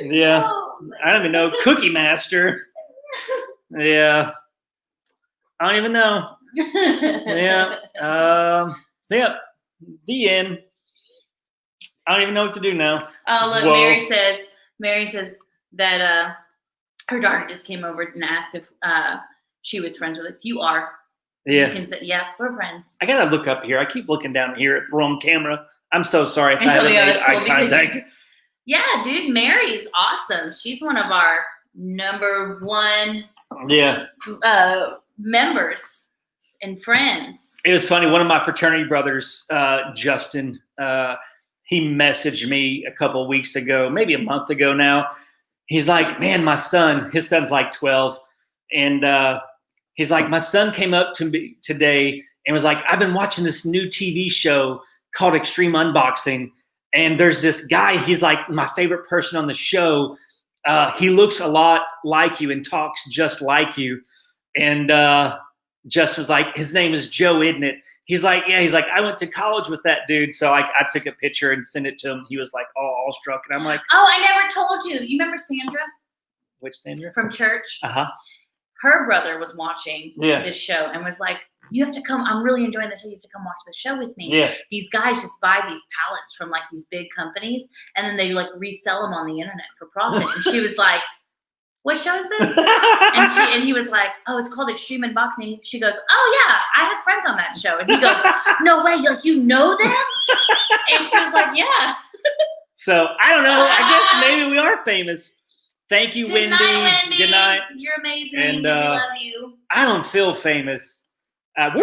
Yeah. Oh, I don't even know. Cookie Master. Yeah. I don't even know. Yeah. So yeah, the end. I don't even know what to do now. Oh, look, Whoa. Mary says that her daughter just came over and asked if she was friends with us. You are. Yeah. You can say, yeah, we're friends. I gotta look up here. I keep looking down here at the wrong camera. I'm so sorry if I Until haven't we made always eye pull because contact. Yeah, dude, Mary's awesome. She's one of our number one Yeah. members and friends. It was funny. One of my fraternity brothers, Justin, he messaged me a couple of weeks ago, maybe a month ago now. He's like, man, his son's like 12. And he's like, my son came up to me today and was like, I've been watching this new TV show called Extreme Unboxing. And there's this guy, he's like my favorite person on the show. He looks a lot like you and talks just like you. And Justin was like, his name is Joe, isn't it? He's like, yeah. He's like, I went to college with that dude. So I took a picture and sent it to him. He was like all awestruck. And I'm like, oh, I never told you. You remember Sandra? Which Sandra? From church? Uh-huh. Her brother was watching Yeah. this show and was like, you have to come. I'm really enjoying this show. You have to come watch the show with me. Yeah. These guys just buy these pallets from like these big companies and then they like resell them on the internet for profit. And she was like, what show is this? And he was like, oh, it's called Extreme Unboxing. She goes, oh yeah, I have friends on that show. And he goes, no way, like you know them? And she was like, yeah. So I don't know. I guess maybe we are famous. Thank you, Good Wendy. night, Wendy. Good night. You're amazing. And, we love you. I don't feel famous. I'm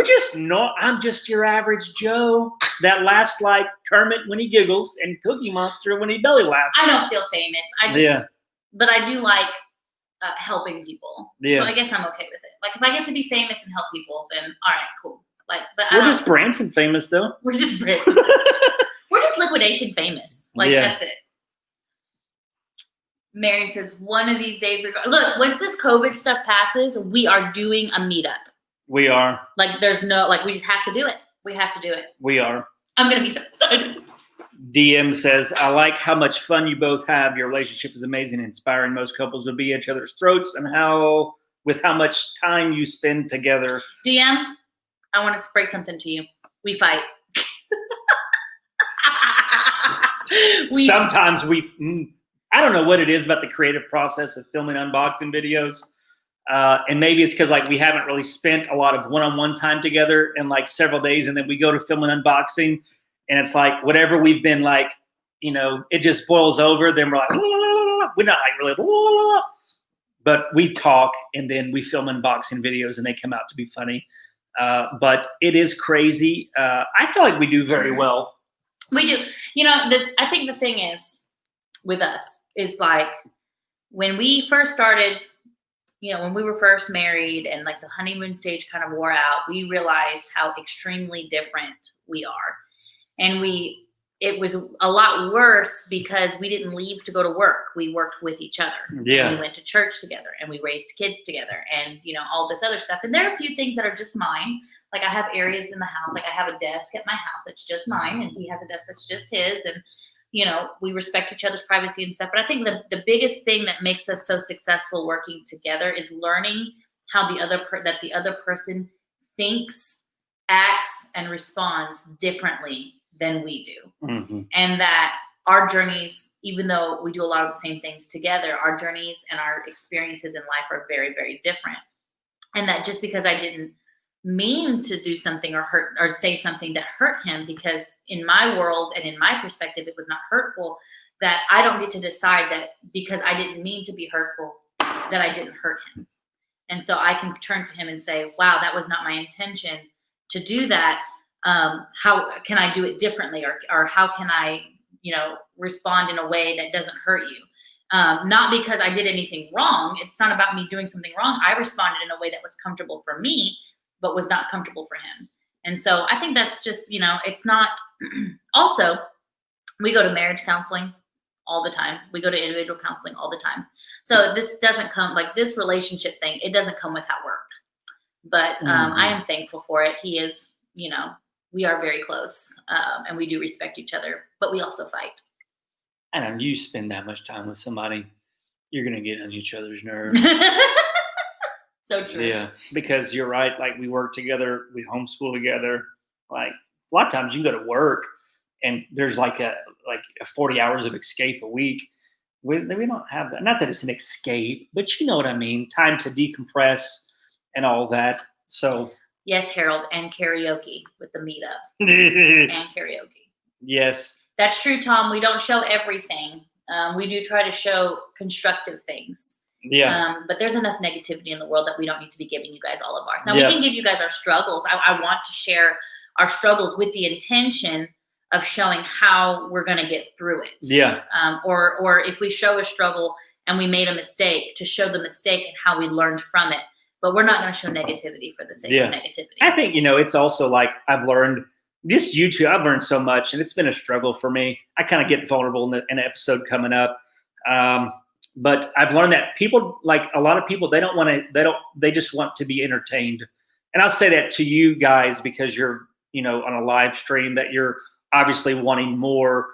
just your average Joe that laughs like Kermit when he giggles and Cookie Monster when he belly laughs. I don't feel famous. But I do like helping people. Yeah. So I guess I'm okay with it. Like if I get to be famous and help people, then all right, cool. Like, but We're just Branson famous though. we're just Brits. We're just Liquidation famous. Like that's it. Mary says one of these days look, once this COVID stuff passes, we are doing a meetup. We are. Like there's no we just have to do it. We have to do it. We are. I'm gonna be so excited. DM says, I like how much fun you both have. Your relationship is amazing, inspiring. Most couples would be at each other's throats, and how much time you spend together. DM, I want to break something to you. We fight. Sometimes I don't know what it is about the creative process of filming unboxing videos. And maybe it's because like we haven't really spent a lot of one-on-one time together in like several days, and then we go to film an unboxing, and it's like whatever we've been like, it just boils over. Then we're like, la, la, la, la. We're not like really, la, la, la, la. But we talk, and then we film unboxing videos, and they come out to be funny. But it is crazy. I feel like we do very well. We do. I think the thing is with us is like when we first started, when we were first married and like the honeymoon stage kind of wore out, we realized how extremely different we are. And it was a lot worse because we didn't leave to go to work. We worked with each other. Yeah. And we went to church together, and we raised kids together, and all this other stuff. And there are a few things that are just mine. Like I have areas in the house, like I have a desk at my house that's just mine, and he has a desk that's just his. And we respect each other's privacy and stuff. But I think the biggest thing that makes us so successful working together is learning how the other person thinks, acts, and responds differently than we do. Mm-hmm. And that our journeys, even though we do a lot of the same things together, our journeys and our experiences in life are very, very different. And that just because I didn't mean to do something or hurt or say something that hurt him, because in my world and in my perspective, it was not hurtful, that I don't get to decide that because I didn't mean to be hurtful, that I didn't hurt him. And so I can turn to him and say, wow, that was not my intention to do that. How can I do it differently? Or how can I, respond in a way that doesn't hurt you? Not because I did anything wrong. It's not about me doing something wrong. I responded in a way that was comfortable for me, but was not comfortable for him. And so I think that's just, it's not. Also, we go to marriage counseling all the time. We go to individual counseling all the time. So this doesn't come, like this relationship thing, it doesn't come without work. But I am thankful for it. He is, we are very close, and we do respect each other, but we also fight. And when you spend that much time with somebody, you're going to get on each other's nerves. So true. Yeah, because you're right. Like we work together, we homeschool together. Like a lot of times you can go to work and there's like a 40 hours of escape a week. We don't have that. Not that it's an escape, but you know what I mean. Time to decompress and all that. So yes, Harold, and karaoke with the meetup and karaoke. Yes, that's true, Tom. We don't show everything. We do try to show constructive things. Yeah. But there's enough negativity in the world that we don't need to be giving you guys all of ours. Now, we can give you guys our struggles. I want to share our struggles with the intention of showing how we're going to get through it. Yeah. Or if we show a struggle and we made a mistake, to show the mistake and how we learned from it. But we're not going to show negativity for the sake of negativity. I think, it's also like I've learned this YouTube. I've learned so much, and it's been a struggle for me. I kind of get vulnerable in an episode coming up. But I've learned that people, like a lot of people, they just want to be entertained. And I'll say that to you guys because you're, on a live stream, that you're obviously wanting more,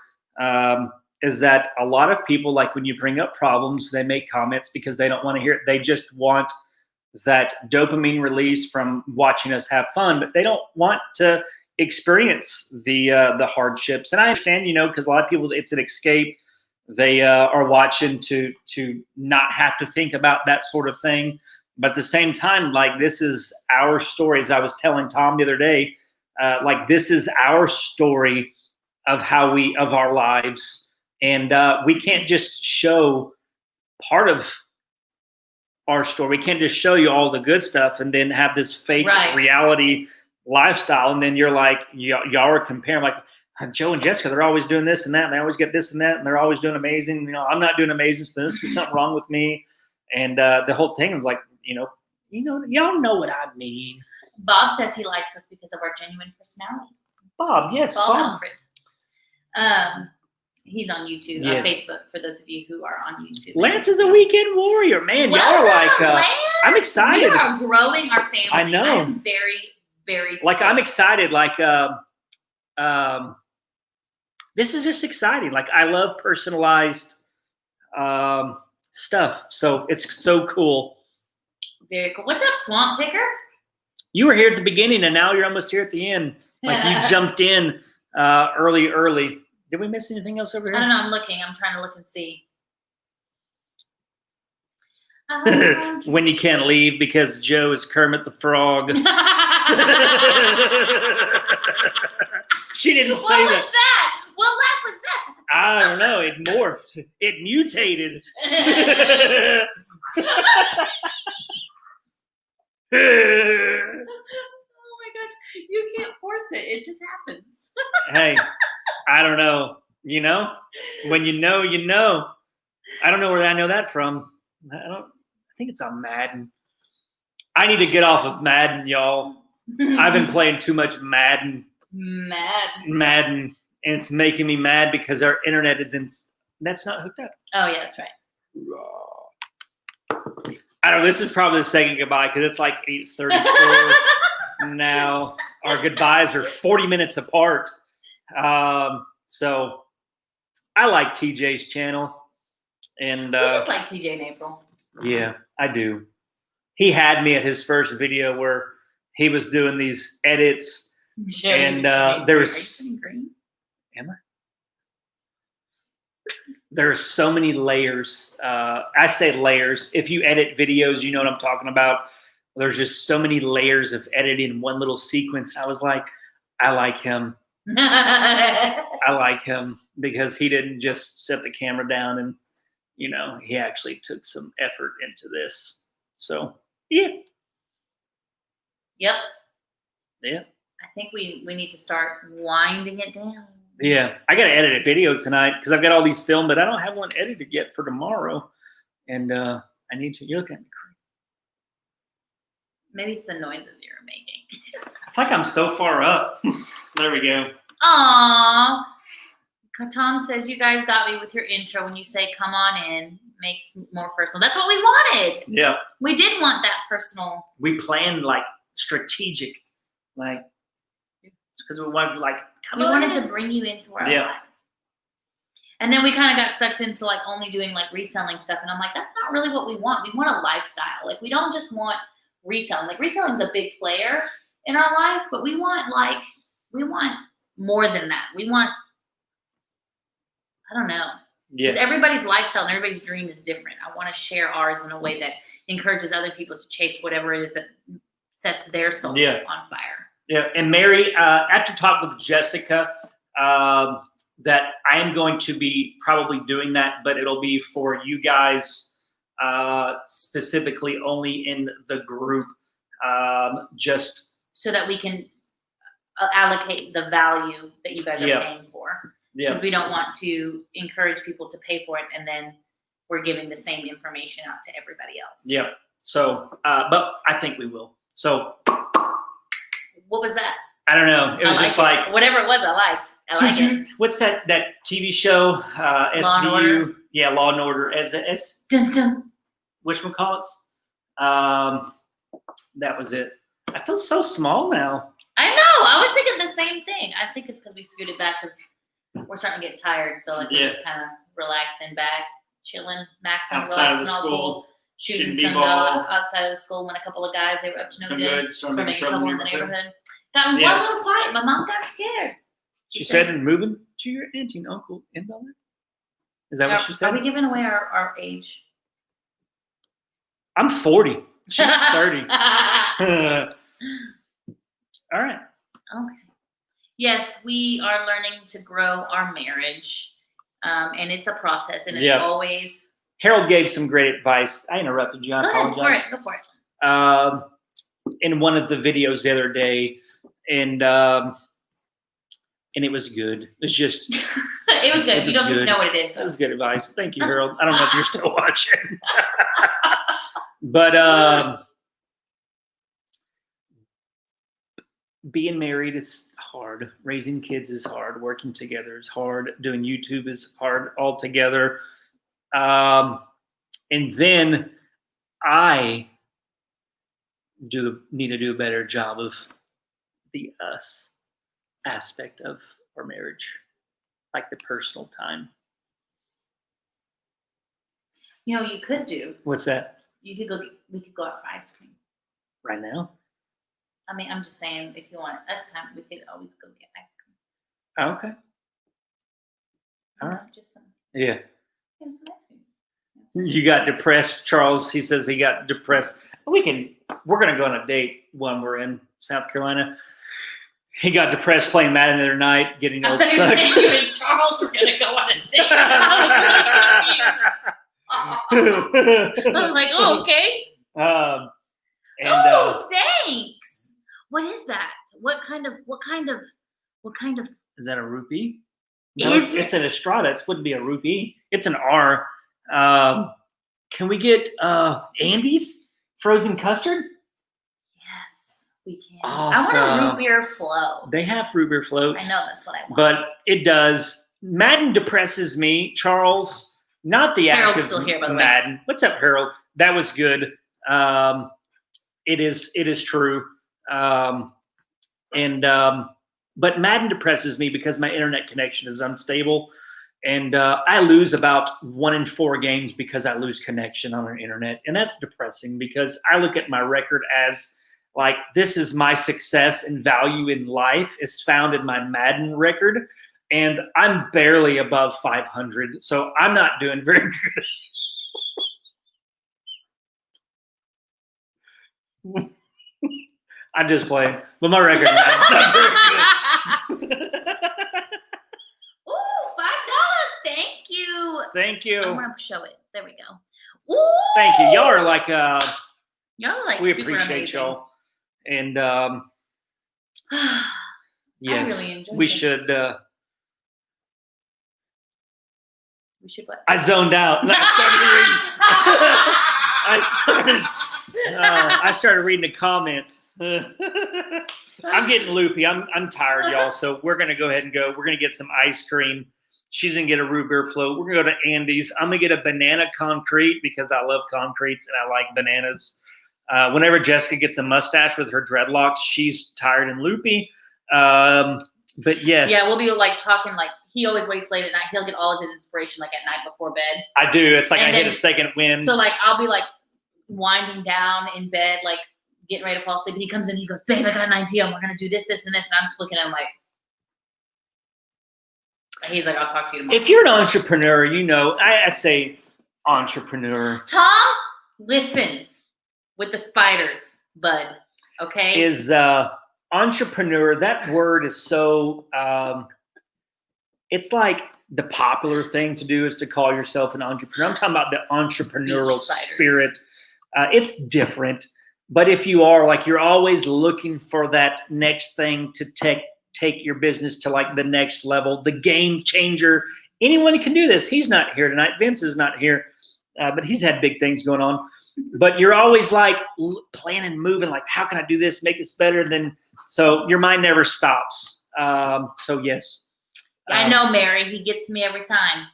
is that a lot of people, like when you bring up problems, they make comments because they don't want to hear it. They just want that dopamine release from watching us have fun, but they don't want to experience the hardships. And I understand, because a lot of people, it's an escape. They are watching to not have to think about that sort of thing. But at the same time, like this is our story. As I was telling Tom the other day, like this is our story of of our lives. And we can't just show part of our story. We can't just show you all the good stuff and then have this fake reality lifestyle. And then you're like, y'all are comparing like, Joe and Jessica, they're always doing this and that, and they always get this and that, and they're always doing amazing. I'm not doing amazing, so there's something wrong with me. And the whole thing was like, y'all know what I mean. Bob says he likes us because of our genuine personality. Bob, yes, Bob Alfred. He's on YouTube, Facebook, for those of you who are on YouTube. Lance is a weekend warrior, man. Y'all are like, I'm excited. We are growing our family. I know. I'm very, very like, I'm excited. Like, this is just exciting. Like I love personalized stuff. So it's so cool. Very cool. What's up, Swamp Picker? You were here at the beginning and now you're almost here at the end. Like you jumped in early. Did we miss anything else over here? I don't know. I'm looking. I'm trying to look and see. When you can't leave because Joe is Kermit the Frog. She didn't say What was that. that? What laugh was that? I don't know. It morphed. It mutated. Oh my gosh, you can't force it. It just happens. Hey, I don't know. You know, when you know, you know. I don't know where I know that from. I think it's on Madden. I need to get off of Madden, y'all. I've been playing too much Madden, and it's making me mad because our internet is that's not hooked up. Oh yeah, that's right. I don't know. This is probably the second goodbye because it's like 8:34 now. Our goodbyes are 40 minutes apart. So I like TJ's channel, and We just like TJ and April. yeah, I do. He had me at his first video where he was doing these edits, and there was. Am I? There's so many layers. I say layers. If you edit videos, you know what I'm talking about. There's just so many layers of editing in one little sequence. I was like, I like him. I like him because he didn't just set the camera down and, he actually took some effort into this. So, yeah. Yep. Yeah. I think we need to start winding it down. Yeah. I got to edit a video tonight because I've got all these filmed, but I don't have one edited yet for tomorrow. And I need to look at it. Maybe it's the noises you're making. I feel like I'm so far up. There we go. Aww. Tom says, you guys got me with your intro when you say, come on in, makes more personal. That's what we wanted. Yeah. We did want that personal. We planned like strategic, like, because we wanted we wanted to bring you into our life. And then we kind of got sucked into like only doing like reselling stuff. And I'm like, that's not really what we want. We want a lifestyle. Like we don't just want reselling. Like reselling is a big player in our life, but we want more than that. We want, I don't know. Yes. Everybody's lifestyle and everybody's dream is different. I want to share ours in a way that encourages other people to chase whatever it is that sets their soul on fire. Yeah. And Mary, after talk with Jessica, that I am going to be probably doing that, but it'll be for you guys specifically only in the group, just so that we can allocate the value that you guys are paying for. Yeah. Because we don't want to encourage people to pay for it and then we're giving the same information out to everybody else. Yeah. So, but I think we will. So. What was that? I don't know. It was just like. Whatever it was, I like it. What's that TV show? SVU? Law and Order. Yeah, Law and Order. Whatchamacallits? That was it. I feel so small now. I know. I was thinking the same thing. I think it's because we scooted back because we're starting to get tired. So like we're just kind of relaxing back, chilling, maxing, outside relaxing of the all school, shooting some ball outside of the school when a couple of guys, they were up to no good, making trouble in the neighborhood. Got in one little fight. My mom got scared. She said, moving to your auntie and uncle in Bel Air. Is that what she said? Are we giving away our age? I'm 40. She's 30. All right. Okay. Yes, we are learning to grow our marriage. And it's a process. And it's always. Harold gave some great advice. I interrupted you. I apologize. Go for it. In one of the videos the other day, and it was good. It's just. It was good. You don't get to know what it is, though. That was good advice. Thank you, Harold. I don't know if you're still watching. But being married is hard. Raising kids is hard. Working together is hard. Doing YouTube is hard altogether. And then I need to do a better job of the us aspect of our marriage, like the personal time. You know, you could do. What's that? We could go out for ice cream. Right now? I mean, I'm just saying, if you want us time, we could always go get ice cream. Okay. All right. Just some. Yeah. Some ice cream. You got depressed, Charles. He says he got depressed. We're gonna go on a date when we're in South Carolina. He got depressed playing Madden the other night, getting I old thought you were sucks. saying you and Charles were gonna go on a date. I was really confused. I'm like, oh, okay. Oh, thanks. What is that? What kind of? Is that a rupee? No, Is it's an Estrada. It wouldn't be a rupee. It's an R. Can we get Andy's frozen custard? Yes, we can. Awesome. I want a root beer flow. They have root beer floats. I know that's what I want. But it does. Madden depresses me, Charles. Not the Harold's active still here, by the way. Madden. What's up, Harold? That was good. It is true. But Madden depresses me because my internet connection is unstable, and I lose about 1 in 4 games because I lose connection on our internet, and that's depressing because I look at my record as like this is my success and value in life is found in my Madden record, and I'm barely above 500, so I'm not doing very good. I'm just playing, but my record is not very good. Ooh, $5. Thank you. Thank you. I'm gonna show it. There we go. Ooh. Thank you. Y'all are like Y'all are like we super appreciate amazing. y'all, and yes, really enjoyed we this. should. We should what? I zoned out. And I started reading the comments. I'm getting loopy. I'm tired, y'all. So we're gonna go ahead and go. We're gonna get some ice cream. She's gonna get a root beer float. We're gonna go to Andy's. I'm gonna get a banana concrete because I love concretes and I like bananas. Whenever Jessica gets a mustache with her dreadlocks, she's tired and loopy. But yes, Yeah, we'll be like talking. Like he always waits late at night. He'll get all of his inspiration like at night before bed. I do. It's like And I hit then- a second wind. So like I'll be like winding down in bed, like getting ready to fall asleep. And he comes in, he goes, "Babe, I got an idea. And we're gonna do this, this, and this." And I'm just looking at him like, he's like, "I'll talk to you tomorrow." If you're an entrepreneur, you know I say entrepreneur Tom, listen with the spiders, bud. Okay. is entrepreneur. That word is so. It's like the popular thing to do is to call yourself an entrepreneur. I'm talking about the entrepreneurial Beach spiders. spirit. It's different, but if you are like you're always looking for that next thing to take your business to like the next level, the game changer. Anyone can do this. He's not here tonight. Vince is not here, but he's had big things going on. But you're always like planning, moving, like how can I do this, make this better? So your mind never stops. So yes. I know, Mary. He gets me every time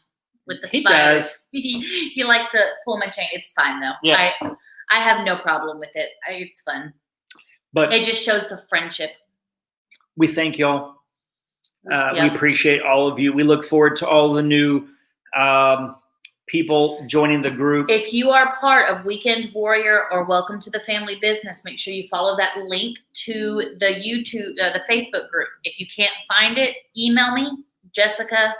with the He spiders. does. He likes to pull my chain. It's fine though. Yeah. I have no problem with it. It's fun. But It just shows the friendship. we thank y'all. We Yep. appreciate all of you. We look forward to all the new people joining the group. If you are part of Weekend Warrior or Welcome to the Family Business, make sure you follow that link to the YouTube, the Facebook group. If you can't find it, email me, Jessica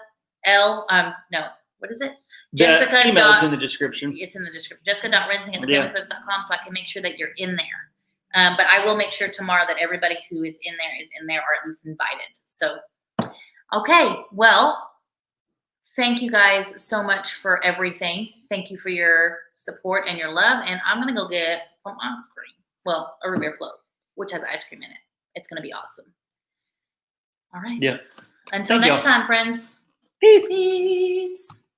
L. No, what is it? Jessica. The email's in the description. It's in the description. Jessica.rensing at Yeah. thefamilyflips.com so I can make sure that you're in there. But I will make sure tomorrow that everybody who is in there or at least invited. So, okay. Well, thank you guys so much for everything. Thank you for your support and your love. And I'm going to go get some ice cream. Well, a root beer float, which has ice cream in it. It's going to be awesome. All right. Yeah. Until Thank next y'all. time, friends. Peace. Peace.